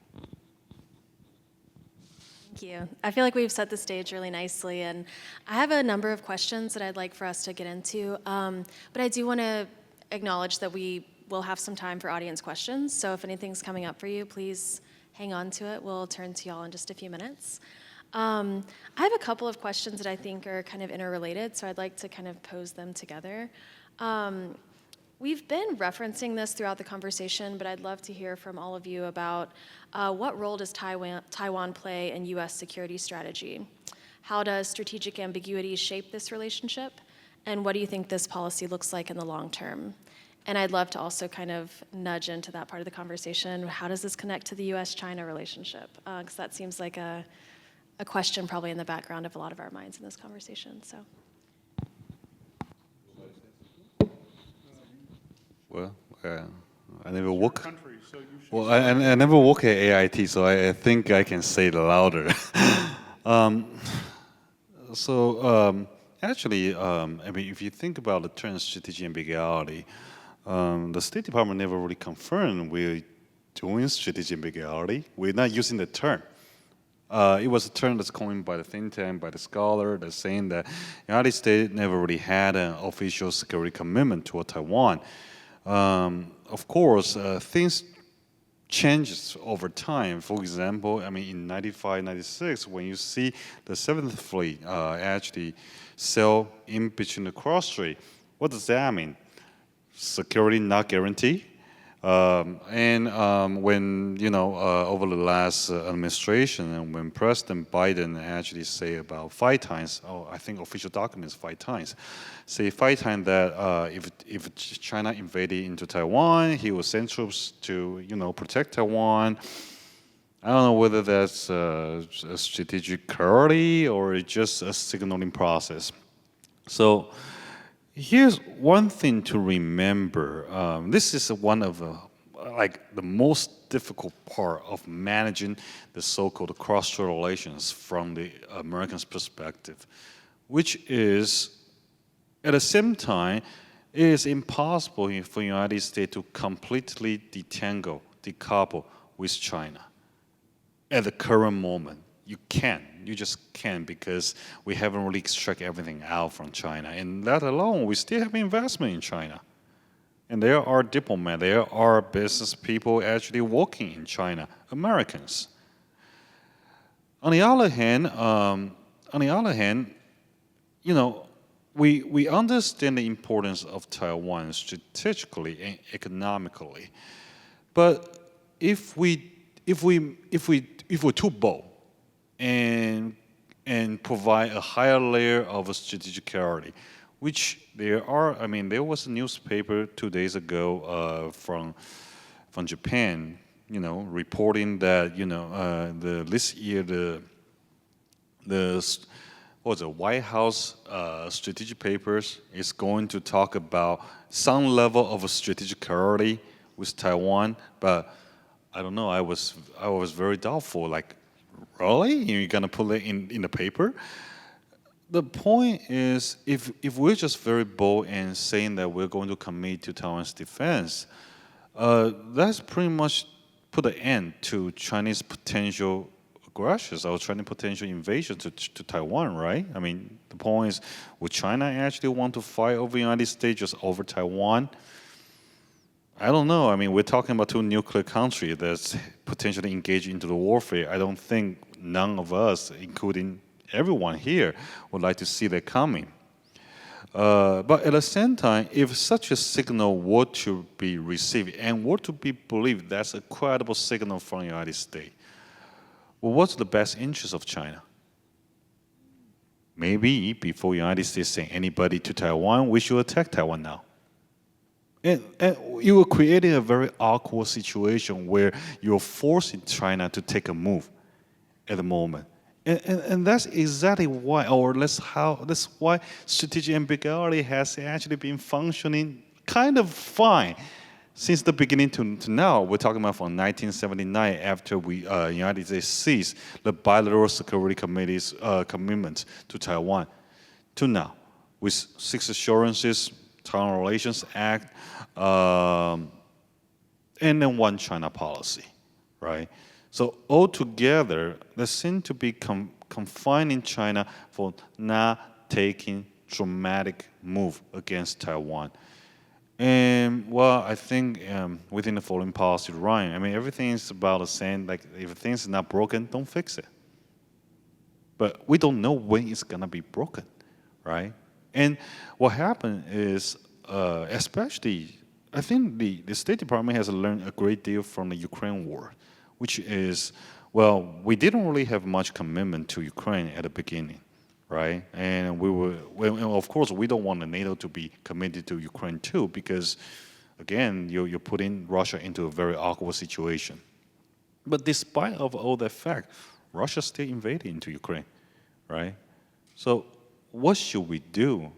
Thank you. I feel like we've set the stage really nicely, and I have a number of questions that I'd like for us to get into, but I do want to acknowledge that we will have some time for audience questions, so if anything's coming up for you, please hang on to it. We'll turn to y'all in just a few minutes. I have a couple of questions that I think are kind of interrelated, so I'd like to kind of pose them together. We've been referencing this throughout the conversation, but I'd love to hear from all of you about what role does Taiwan play in U.S. security strategy? How does strategic ambiguity shape this relationship? And what do you think this policy looks like in the long term? And I'd love to also kind of nudge into that part of the conversation. How does this connect to the U.S.-China relationship? Because that seems like a question probably in the background of a lot of our minds in this conversation. So. Well, I never work. Well, I never work at AIT, so I think I can say it louder. Actually, I mean, if you think about the term strategic ambiguity, the State Department never really confirmed we're doing strategic ambiguity. We're not using the term. It was a term that's coined by the think tank, by the scholar, that's saying that the United States never really had an official security commitment toward Taiwan. Of course, things change over time. For example, I mean, in 95, 96, when you see the 7th Fleet actually sail in between the cross strait, what does that mean? Security not guaranteed. When over the last administration, and when President Biden actually say about 5 times, I think official documents 5 times, say 5 times that if China invaded into Taiwan, he will send troops to protect Taiwan. I don't know whether that's a strategic clarity or just a signaling process. So here's one thing to remember. This is one of the most difficult part of managing the so-called cross-strait relations from the Americans' perspective, which is, at the same time, it is impossible for the United States to completely decouple with China. At the current moment, you just can't, because we haven't really extracted everything out from China. And that alone, we still have investment in China. And there are diplomats, there are business people actually working in China, Americans. On the other hand, we understand the importance of Taiwan strategically and economically. But if we're too bold and provide a higher layer of a strategic clarity, which there was a newspaper 2 days ago from Japan, reporting that this year the White House strategic papers is going to talk about some level of a strategic clarity with Taiwan, but I don't know. I was very doubtful. Like, really? You're gonna put it in the paper? The point is, if we're just very bold and saying that we're going to commit to Taiwan's defense, that's pretty much put an end to Chinese potential aggressions or Chinese potential invasion to Taiwan, right? I mean, the point is, would China actually want to fight over the United States just over Taiwan? I don't know. I mean, we're talking about 2 nuclear countries that's potentially engaged into the warfare. I don't think none of us, including everyone here, would like to see that coming. But at the same time, if such a signal were to be received and were to be believed, that's a credible signal from the United States. Well, what's the best interest of China? Maybe before the United States send anybody to Taiwan, we should attack Taiwan now. And you were creating a very awkward situation where you're forcing China to take a move at the moment. And that's exactly why, that's why strategic ambiguity has actually been functioning kind of fine since the beginning to now. We're talking about from 1979, after United States ceased the bilateral security committee's commitment to Taiwan, to now, with 6 assurances, Taiwan Relations Act, and then one China policy, right? So altogether, they seem to be confining China for not taking dramatic move against Taiwan. And well, I think within the foreign policy line, I mean, everything is about the same. Like, if things are not broken, don't fix it. But we don't know when it's gonna be broken, right? And what happened is, especially, I think the State Department has learned a great deal from the Ukraine war, which is, well, we didn't really have much commitment to Ukraine at the beginning, right? And and of course, we don't want the NATO to be committed to Ukraine too, because, again, you're putting Russia into a very awkward situation. But despite of all that fact, Russia still invaded into Ukraine, right? So what should we do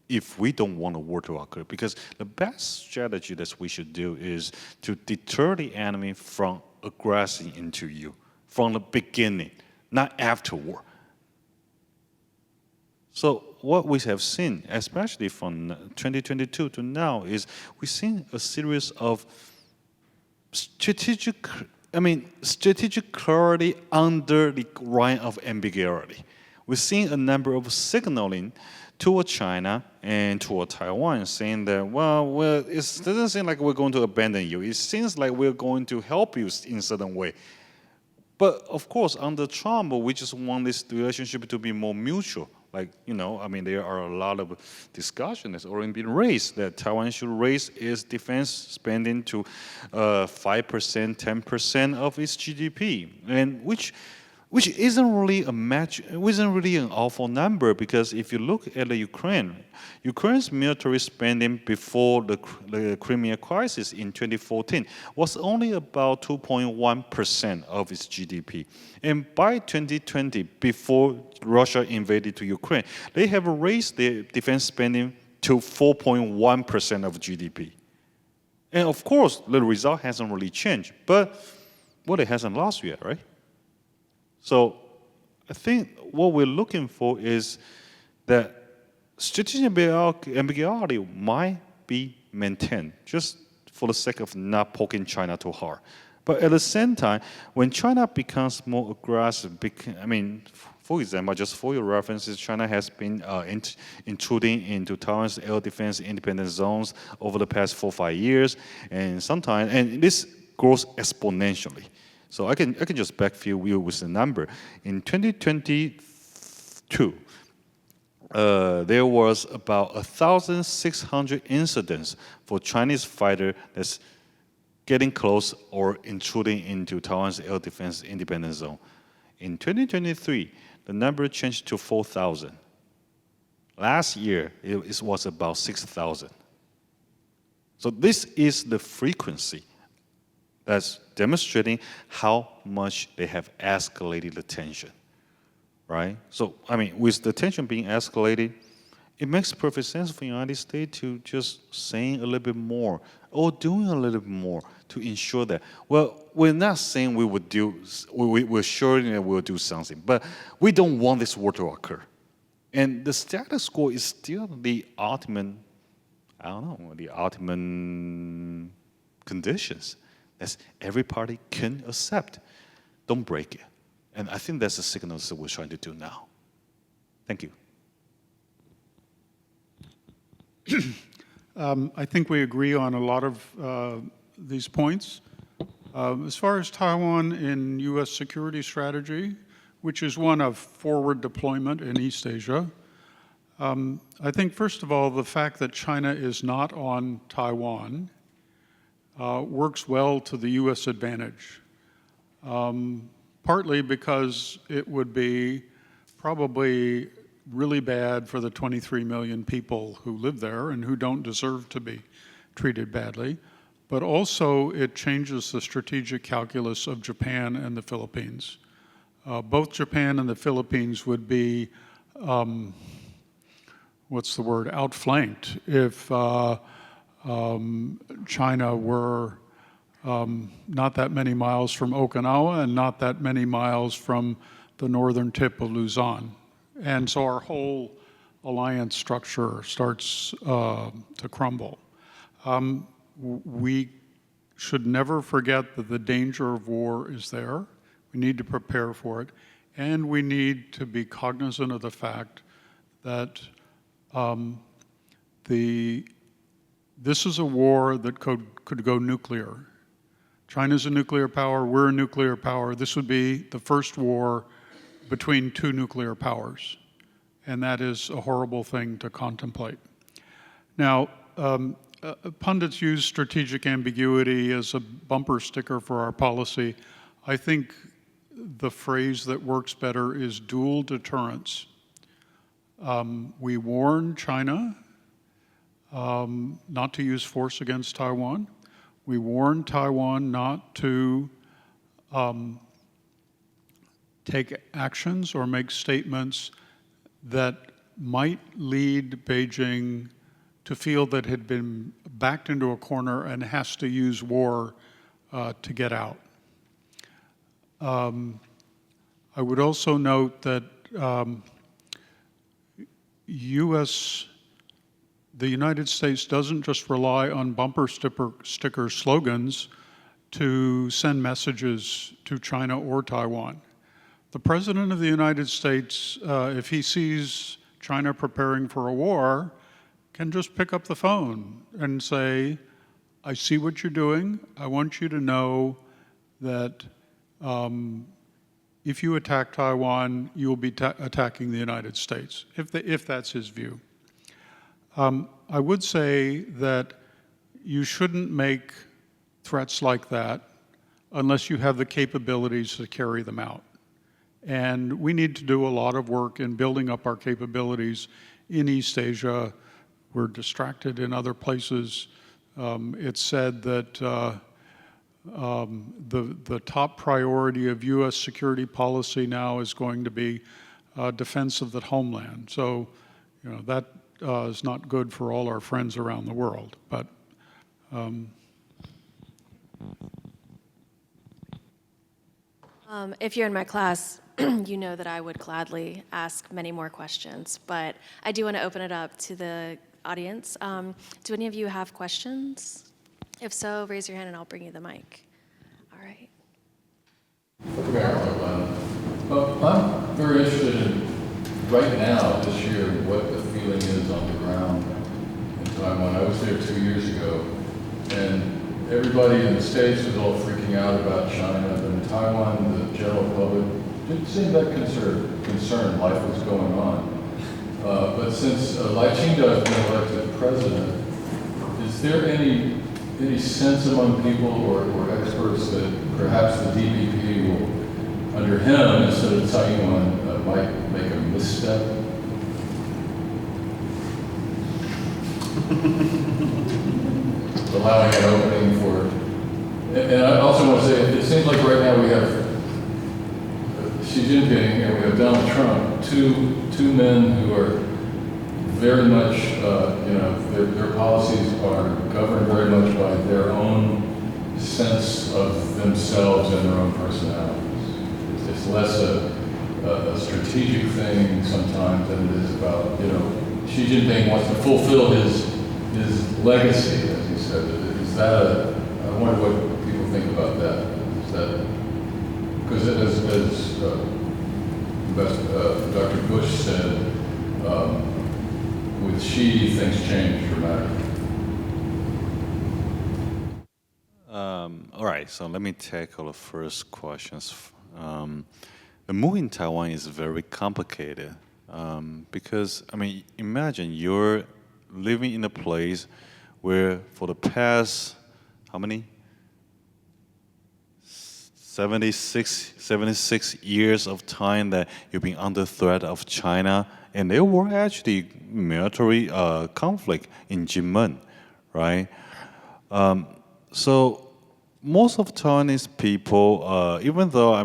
if we don't want a war to occur? Because the best strategy that we should do is to deter the enemy from aggressing into you from the beginning, not afterward. So what we have seen, especially from 2022 to now, is we've seen a series of strategic clarity under the line of ambiguity. We've seen a number of signaling toward China and toward Taiwan, saying that, well, it doesn't seem like we're going to abandon you. It seems like we're going to help you in a certain way. But of course, under Trump, we just want this relationship to be more mutual Like, I mean, there are a lot of discussion that's already been raised that Taiwan should raise its defense spending to 5%, 10% of its GDP, and which isn't really isn't really an awful number, because if you look at the Ukraine's military spending before the Crimea crisis in 2014 was only about 2.1% of its GDP. And by 2020, before Russia invaded to Ukraine, they have raised their defense spending to 4.1% of GDP. And of course, the result hasn't really changed, but it hasn't lost yet, right? So I think what we're looking for is that strategic ambiguity might be maintained just for the sake of not poking China too hard. But at the same time, when China becomes more aggressive, for example, just for your references, China has been intruding into Taiwan's air defense independent zones over the past 4 or 5 years, and this grows exponentially. So I can just backfill you with the number. In 2022, there was about 1,600 incidents for Chinese fighter that's getting close or intruding into Taiwan's air defense independent zone. In 2023, the number changed to 4,000. Last year, it was about 6,000. So this is the frequency that's demonstrating how much they have escalated the tension, right? So, with the tension being escalated, it makes perfect sense for the United States to just saying a little bit more or doing a little bit more to ensure that, well, we're not saying we're sure that we'll do something, but we don't want this war to occur. And the status quo is still the ultimate, conditions that every party can accept. Don't break it. And I think that's the signal that we're trying to do now. Thank you. I think we agree on a lot of these points. As far as Taiwan in U.S. security strategy, which is one of forward deployment in East Asia, I think, first of all, the fact that China is not on Taiwan works well to the U.S. advantage, partly because it would be probably really bad for the 23 million people who live there and who don't deserve to be treated badly, but also it changes the strategic calculus of Japan and the Philippines. Both Japan and the Philippines would be, outflanked if China were not that many miles from Okinawa and not that many miles from the northern tip of Luzon. And so our whole alliance structure starts to crumble. We should never forget that the danger of war is there. We need to prepare for it. And we need to be cognizant of the fact that this is a war that could go nuclear. China's a nuclear power, we're a nuclear power. This would be the first war between two nuclear powers. And that is a horrible thing to contemplate. Now, pundits use strategic ambiguity as a bumper sticker for our policy. I think the phrase that works better is dual deterrence. We warn China not to use force against Taiwan. We warn Taiwan not to take actions or make statements that might lead Beijing to feel that it had been backed into a corner and has to use war to get out. I would also note that the United States doesn't just rely on bumper sticker slogans to send messages to China or Taiwan. The President of the United States, if he sees China preparing for a war, can just pick up the phone and say, I see what you're doing. I want you to know that if you attack Taiwan, you will be attacking the United States, if that's his view. I would say that you shouldn't make threats like that unless you have the capabilities to carry them out. And we need to do a lot of work in building up our capabilities in East Asia. We're distracted in other places. It's said that the top priority of U.S. security policy now is going to be defense of the homeland. So, that is not good for all our friends around the world. But if you're in my class, you know that I would gladly ask many more questions, but I do want to open it up to the audience. Do any of you have questions? If so, raise your hand and I'll bring you the mic. All right. I'm very interested in, right now, this year, what the feeling is on the ground in Taiwan. I was there 2 years ago, and everybody in the States was all freaking out about China, but in Taiwan, the general public didn't seem that concerned life was going on. But since Lai Ching-te has been elected president, is there any sense among people or experts that perhaps the DPP will, under him, instead of Tsai Ing-wen, might make a misstep? Allowing an opening for, and I also want to say, it seems like right now we have Xi Jinping and we have Donald Trump, two men who are very much, their policies are governed very much by their own sense of themselves and their own personalities. It's less a strategic thing sometimes than it is about, Xi Jinping wants to fulfill his legacy, as he said. Is that I wonder what people think about that. Is that, because as Dr. Bush said, with Xi, things change dramatically. All right, so let me tackle the first questions. The move in Taiwan is very complicated because, imagine you're living in a place where for the past, how many? 76 years of time that you've been under threat of China, and there were actually military conflict in Jinmen, right? So most of Taiwanese people, even though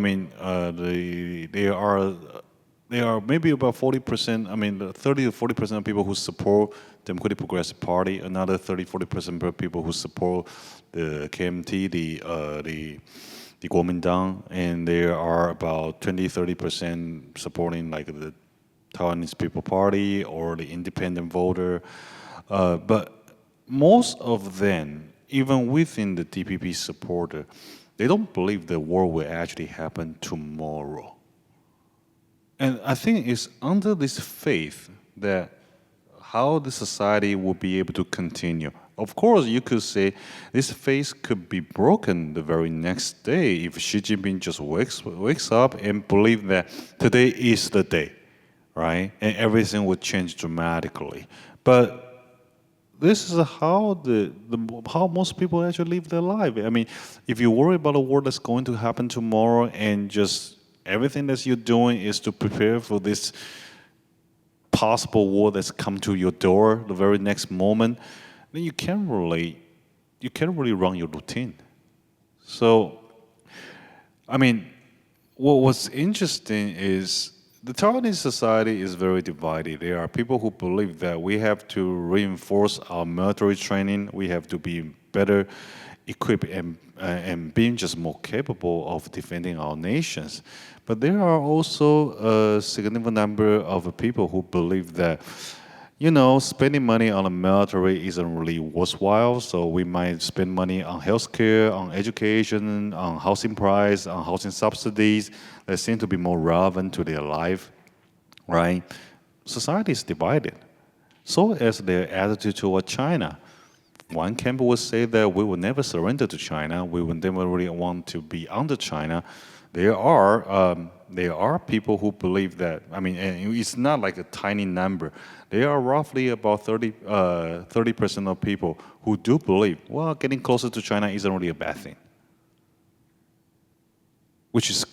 they are maybe about 40%, 30 to 40% of people who support Democratic Progressive Party, another 30-40% of people who support the KMT, the Kuomintang, and there are about 20-30% supporting like the Taiwanese People Party or the independent voter. But most of them, even within the DPP supporter, they don't believe the war will actually happen tomorrow. And I think it's under this faith that how the society will be able to continue. Of course, you could say this faith could be broken the very next day if Xi Jinping just wakes up and believes that today is the day, right? And everything would change dramatically. But this is how how most people actually live their life. If you worry about a war that's going to happen tomorrow and just everything that you're doing is to prepare for this possible war that's come to your door the very next moment, then you can't really run your routine. So, what's interesting is the Taiwanese society is very divided. There are people who believe that we have to reinforce our military training, we have to be better equipped and being just more capable of defending our nations. But there are also a significant number of people who believe that, spending money on the military isn't really worthwhile, so we might spend money on healthcare, on education, on housing price, on housing subsidies that seem to be more relevant to their life, right? Society is divided. So is their attitude toward China. One camp would say that we will never surrender to China, we will never really want to be under China. there are people who believe that. I mean, and it's not like a tiny number. There are roughly about 30% of people who do believe, well, getting closer to China isn't really a bad thing, which is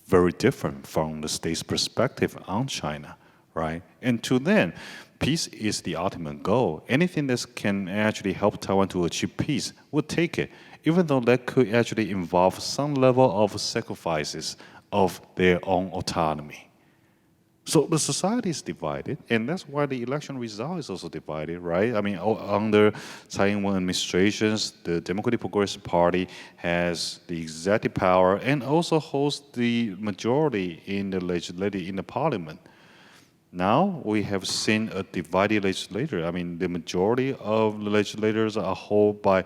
very different from the state's perspective on China, right? And to them, peace is the ultimate goal. Anything that can actually help Taiwan to achieve peace, we'll take it, even though that could actually involve some level of sacrifices of their own autonomy. So the society is divided, and that's why the election result is also divided, right? I mean, under Tsai Ing-wen administrations, the Democratic Progressive Party has the executive power and also holds the majority in the legislature, in the parliament. Now we have seen a divided legislature. I mean, the majority of the legislators are held by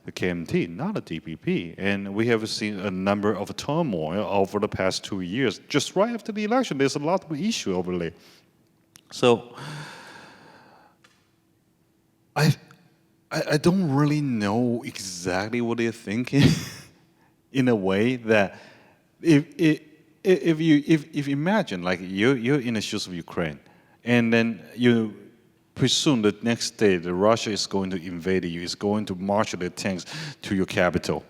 the KMT, not the DPP. And we have seen a number of turmoil over the past 2 years. Just right after the election, there's a lot of issue over there. So I don't really know exactly what they're thinking in a way that if you imagine, like you're in the shoes of Ukraine, and then you presume that next day that Russia is going to invade you, is going to march their tanks to your capital,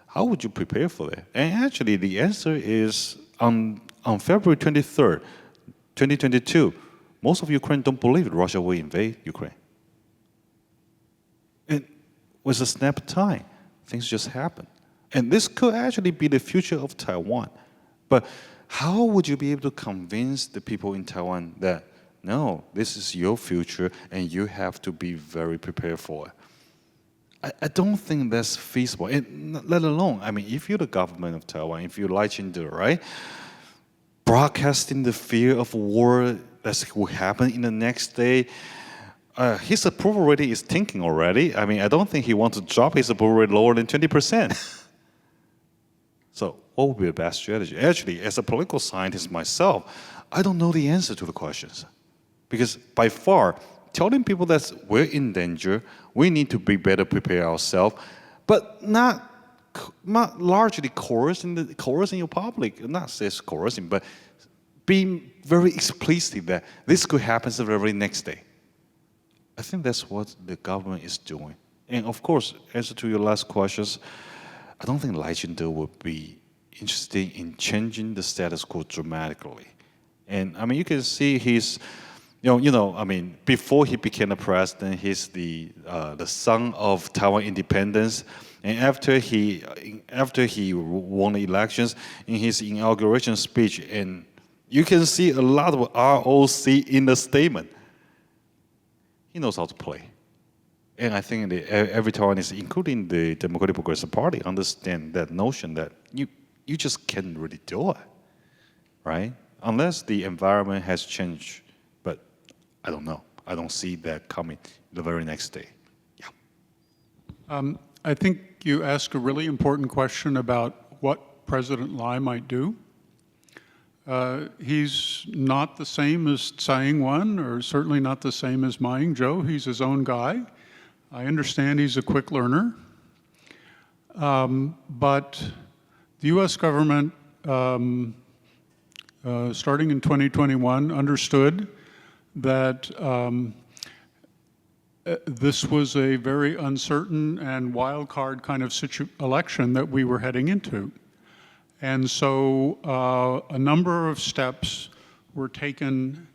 how would you prepare for that? And actually, the answer is on February 23rd, 2022, most of Ukraine don't believe Russia will invade Ukraine. And with a snap of time, things just happen. And this could actually be the future of Taiwan. But how would you be able to convince the people in Taiwan that, no, this is your future and you have to be very prepared for it? I don't think that's feasible, and let alone, I mean, if you're the government of Taiwan, if you're Lai Ching-te, right, broadcasting the fear of war that will happen in the next day, his approval rating is tanking already. I mean, I don't think he wants to drop his approval rate lower than 20%. So what would be the best strategy? Actually, as a political scientist myself, I don't know the answer to the questions. Because by far, telling people that we're in danger, we need to be better prepare ourselves, but not largely coercing your public, not say coercing, but being very explicit that this could happen the very next day. I think that's what the government is doing. And of course, answer to your last questions, I don't think Lai Ching-te would be interested in changing the status quo dramatically. And I mean, you can see he's, I mean, before he became a president, he's the son of Taiwan independence. And after he won the elections, in his inauguration speech, and you can see a lot of ROC in the statement. He knows how to play. And I think every Taiwanese, including the Democratic Progressive Party, understand that notion that you just can't really do it, right? Unless the environment has changed. But I don't know. I don't see that coming the very next day. Yeah. I think you asked a really important question about what President Lai might do. He's not the same as Tsai Ing-wen, or certainly not the same as Ma Ying-jeou. He's his own guy. I understand he's a quick learner. But the U.S. government, starting in 2021, understood that this was a very uncertain and wild card kind of election that we were heading into. And so a number of steps were taken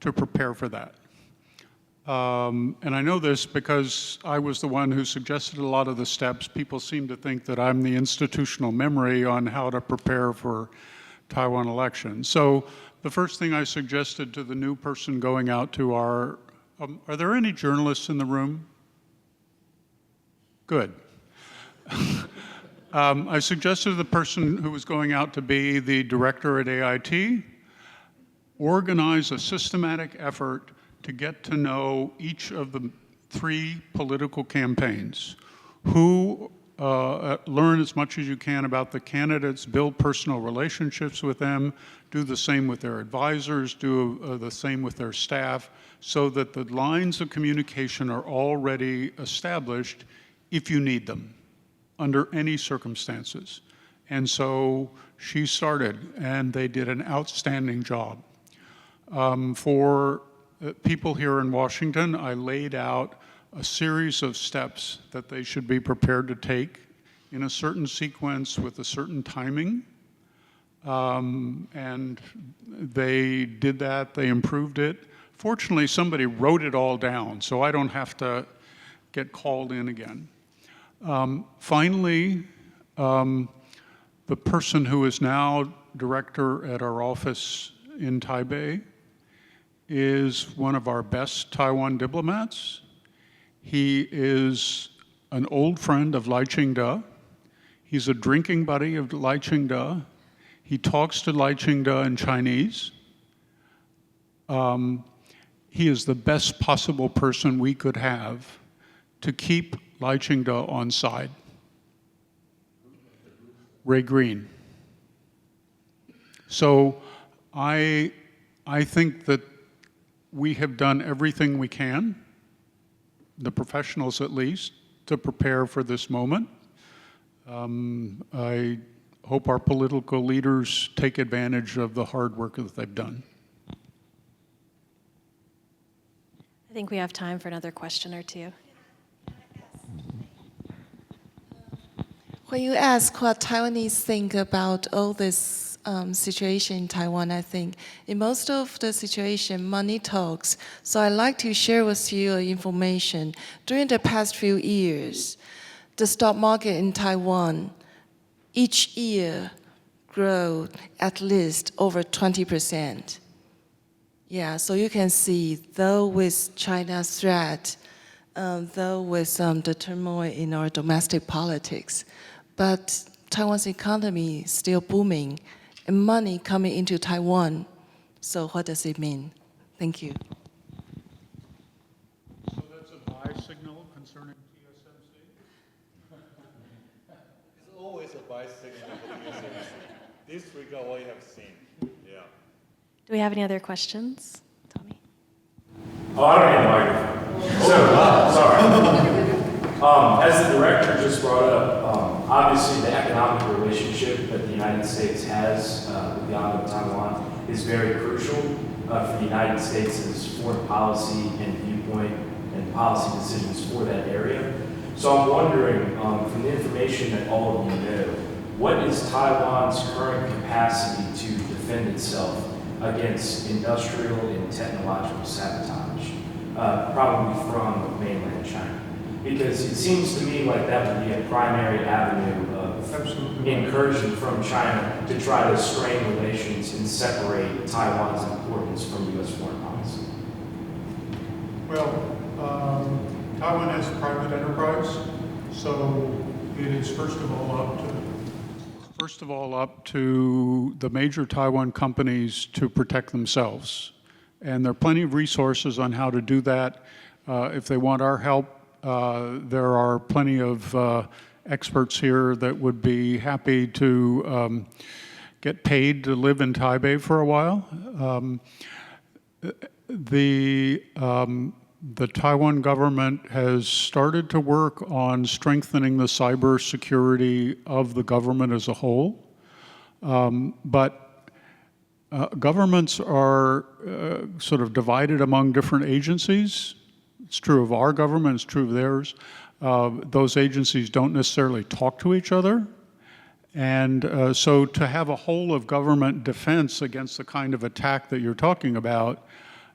to prepare for that. And I know this because I was the one who suggested a lot of the steps. People seem to think that I'm the institutional memory on how to prepare for Taiwan elections. So the first thing I suggested to the new person going out to are there any journalists in the room? Good. I suggested to the person who was going out to be the director at AIT, organize a systematic effort to get to know each of the 3 political campaigns, who learn as much as you can about the candidates, build personal relationships with them, do the same with their advisors, do the same with their staff, so that the lines of communication are already established if you need them under any circumstances. And so she started, and they did an outstanding job. For people here in Washington, I laid out a series of steps that they should be prepared to take in a certain sequence with a certain timing. And they did that, they improved it. Fortunately, somebody wrote it all down, so I don't have to get called in again. Finally, the person who is now director at our office in Taipei is one of our best Taiwan diplomats. He is an old friend of Lai Ching-te. He's a drinking buddy of Lai Ching-te. He talks to Lai Ching-te in Chinese. He is the best possible person we could have to keep Lai Ching-te on side. Ray Green. So I think that we have done everything we can, the professionals at least, to prepare for this moment. I hope our political leaders take advantage of the hard work that they've done. I think we have time for another question or two. When you ask what Taiwanese think about all this situation in Taiwan, I think in most of the situation, money talks. So I'd like to share with you information. During the past few years, the stock market in Taiwan each year grew at least over 20%. Yeah, so you can see, though with China's threat, though with the turmoil in our domestic politics, but Taiwan's economy is still booming and money coming into Taiwan. So what does it mean? Thank you. So that's a buy signal concerning TSMC? It's always a buy signal for TSMC. Disregard what you have seen. Yeah. Do we have any other questions? Tommy? Oh, I don't need the microphone. So, sorry. As the director just brought up, obviously the economic relationship that the United States has with the island of Taiwan is very crucial for the United States' foreign policy and viewpoint and policy decisions for that area. So I'm wondering, from the information that all of you know, what is Taiwan's current capacity to defend itself against industrial and technological sabotage, probably from mainland China? Because it seems to me like that would be a primary avenue of incursion from China to try to strain relations and separate Taiwan's importance from U.S. foreign policy. Well, Taiwan has private enterprise, so it is first of all up to the major Taiwan companies to protect themselves. And there are plenty of resources on how to do that. If they want our help, there are plenty of experts here that would be happy to get paid to live in Taipei for a while. The Taiwan government has started to work on strengthening the cybersecurity of the government as a whole. But governments are sort of divided among different agencies. It's true of our government, it's true of theirs. Those agencies don't necessarily talk to each other. And so to have a whole of government defense against the kind of attack that you're talking about,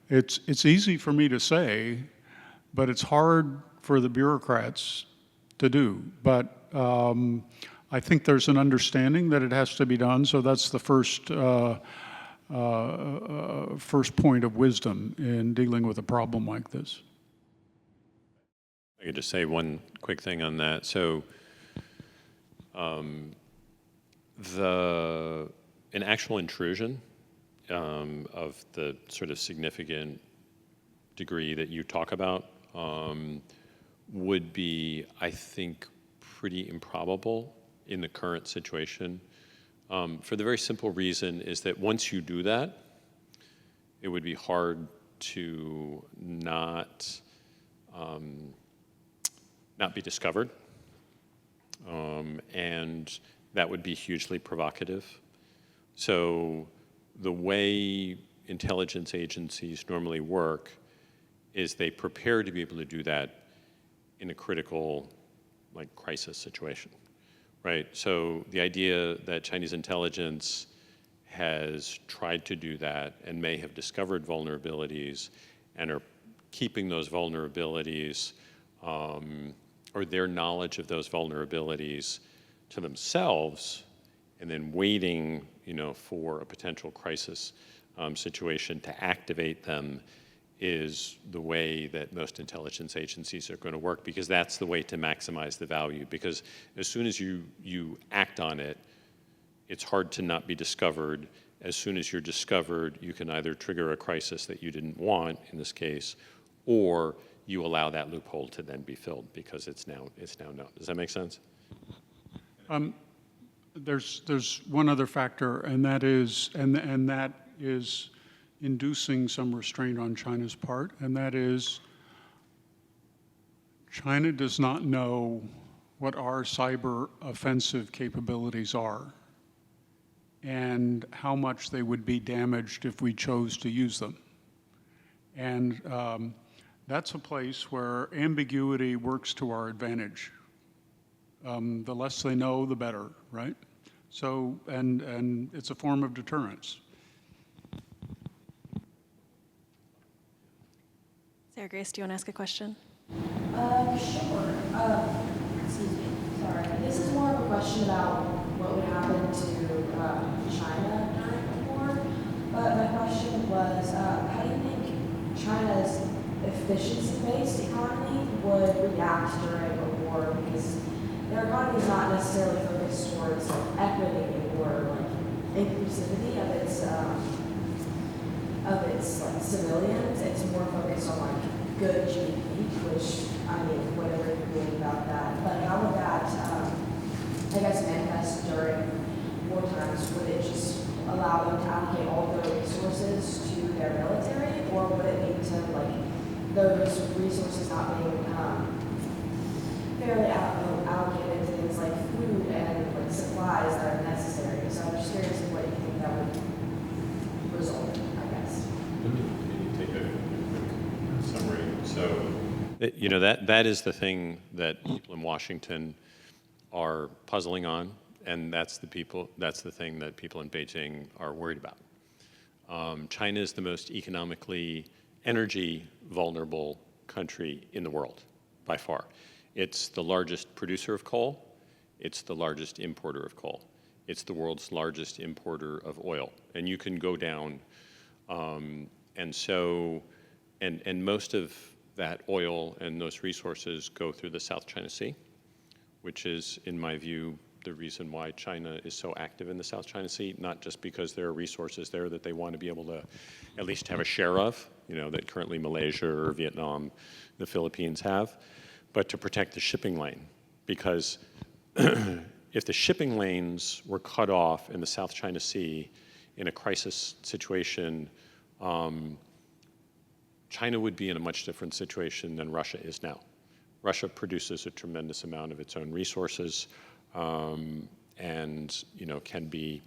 it's easy for me to say, but it's hard for the bureaucrats to do. But I think there's an understanding that it has to be done, so that's the first point of wisdom in dealing with a problem like this. I could just say one quick thing on that. So an actual intrusion of the sort of significant degree that you talk about would be, I think, pretty improbable in the current situation. For the very simple reason is that once you do that, it would be hard to not be discovered. And that would be hugely provocative. So the way intelligence agencies normally work is they prepare to be able to do that in a critical, like, crisis situation, right? So the idea that Chinese intelligence has tried to do that and may have discovered vulnerabilities and are keeping those vulnerabilities or their knowledge of those vulnerabilities to themselves and then waiting, for a potential crisis situation to activate them is the way that most intelligence agencies are going to work, because that's the way to maximize the value. Because as soon as you act on it, it's hard to not be discovered. As soon as you're discovered, you can either trigger a crisis that you didn't want, in this case, or you allow that loophole to then be filled because it's now known. Does that make sense? There's one other factor, and that is inducing some restraint on China's part, and that is China does not know what our cyber offensive capabilities are and how much they would be damaged if we chose to use them. And that's a place where ambiguity works to our advantage. The less they know, the better, right? So, and it's a form of deterrence. Sarah Grace, do you want to ask a question? Sure. Excuse me. Sorry. This is more of a question about what would happen to China during the war. But my question was, how do you think China's efficiency-based economy would react during a war? Because their economy is not necessarily focused towards equity or inclusivity of its civilians. It's more focused on good GDP, which whatever you believe about that. But how would that, manifest during war times? Would it just allow them to allocate all of their resources to their military, or would it lead to those resources not being fairly allocated to things like food and supplies that are necessary? So I'm just curious what you think that would result in, I guess. Let me take a quick summary. So, that is the thing that people in Washington are puzzling on, and that's the thing that people in Beijing are worried about. China is the most economically energy vulnerable country in the world, by far. It's the largest producer of coal. It's the largest importer of coal. It's the world's largest importer of oil. And you can go down, and most of that oil and those resources go through the South China Sea, which is, in my view, the reason why China is so active in the South China Sea, not just because there are resources there that they want to be able to at least have a share of, that currently Malaysia or Vietnam, the Philippines have, but to protect the shipping lane. Because if the shipping lanes were cut off in the South China Sea in a crisis situation, China would be in a much different situation than Russia is now. Russia produces a tremendous amount of its own resources, and can be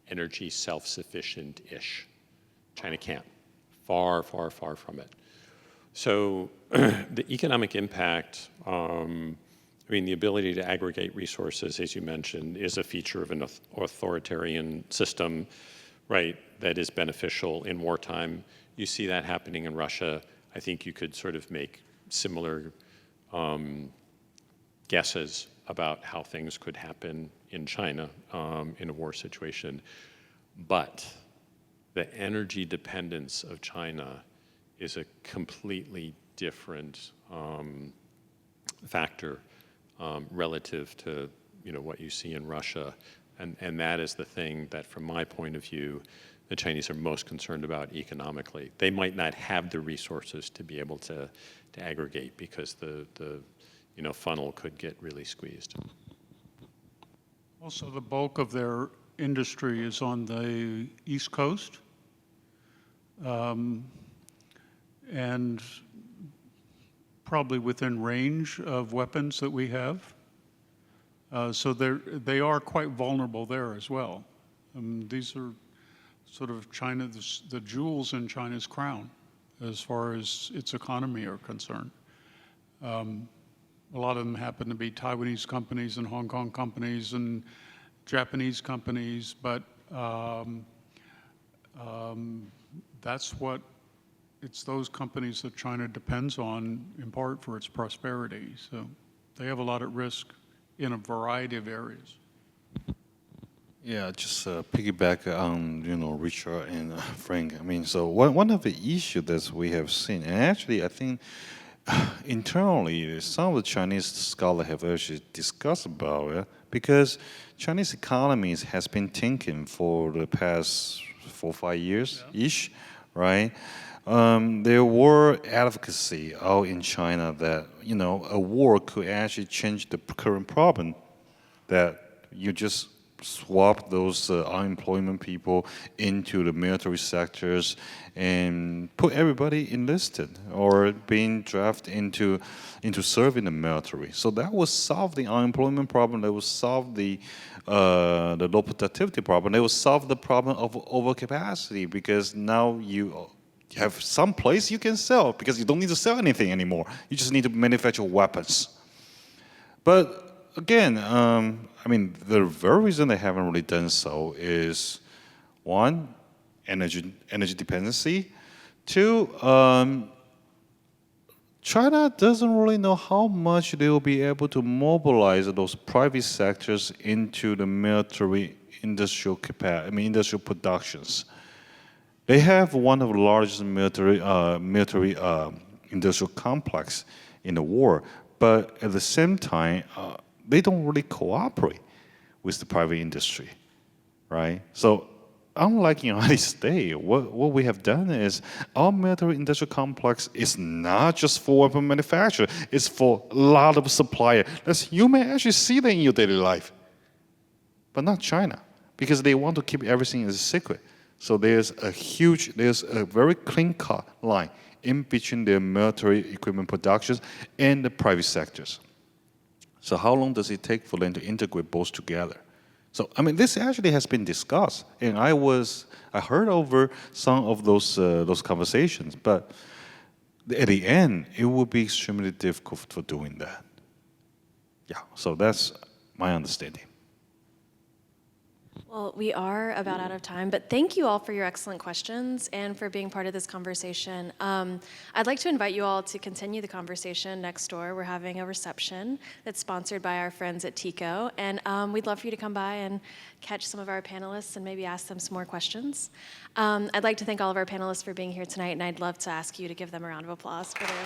energy self-sufficient-ish. China can't. Far, far, far from it. So the economic impact, the ability to aggregate resources, as you mentioned, is a feature of an authoritarian system, right, that is beneficial in wartime. You see that happening in Russia. I think you could sort of make similar guesses about how things could happen in China in a war situation. But the energy dependence of China is a completely different factor relative to what you see in Russia. And that is the thing that, from my point of view, the Chinese are most concerned about economically. They might not have the resources to be able to aggregate because the funnel could get really squeezed. Also, the bulk of their industry is on the East Coast, and probably within range of weapons that we have. So they are quite vulnerable there as well. These are sort of China, the jewels in China's crown as far as its economy are concerned. A lot of them happen to be Taiwanese companies and Hong Kong companies and Japanese companies, but it's those companies that China depends on in part for its prosperity. So they have a lot at risk in a variety of areas. Yeah, just piggyback on Richard and Frank. I mean, so one of the issues that we have seen, and actually I think internally some of the Chinese scholars have actually discussed about it, because Chinese economies has been tanking for the past 4 or 5 years ish, right? There were advocacy out in China that a war could actually change the current problem, that you just swap those unemployment people into the military sectors and put everybody enlisted or being drafted into serving the military. So that would solve the unemployment problem. That would solve the low productivity problem. That would solve the problem of overcapacity, because now you have some place you can sell, because you don't need to sell anything anymore. You just need to manufacture weapons. But again, I mean, the very reason they haven't really done so is, one, energy dependency. Two, China doesn't really know how much they will be able to mobilize those private sectors into the military industrial productions. They have one of the largest military industrial complex in the world, but at the same time, they don't really cooperate with the private industry, right? So unlike in the United States, what we have done is our military industrial complex is not just for weapon manufacture, it's for a lot of suppliers. You may actually see that in your daily life, but not China, because they want to keep everything as a secret. So there's a very clean-cut line in between their military equipment productions and the private sectors. So how long does it take for them to integrate both together? So I mean, this actually has been discussed, and I heard over some of those conversations. But at the end, it would be extremely difficult for doing that. Yeah. So that's my understanding. Well, we are about out of time, but thank you all for your excellent questions and for being part of this conversation. I'd like to invite you all to continue the conversation next door. We're having a reception that's sponsored by our friends at TICO, and we'd love for you to come by and catch some of our panelists and maybe ask them some more questions. I'd like to thank all of our panelists for being here tonight, and I'd love to ask you to give them a round of applause for their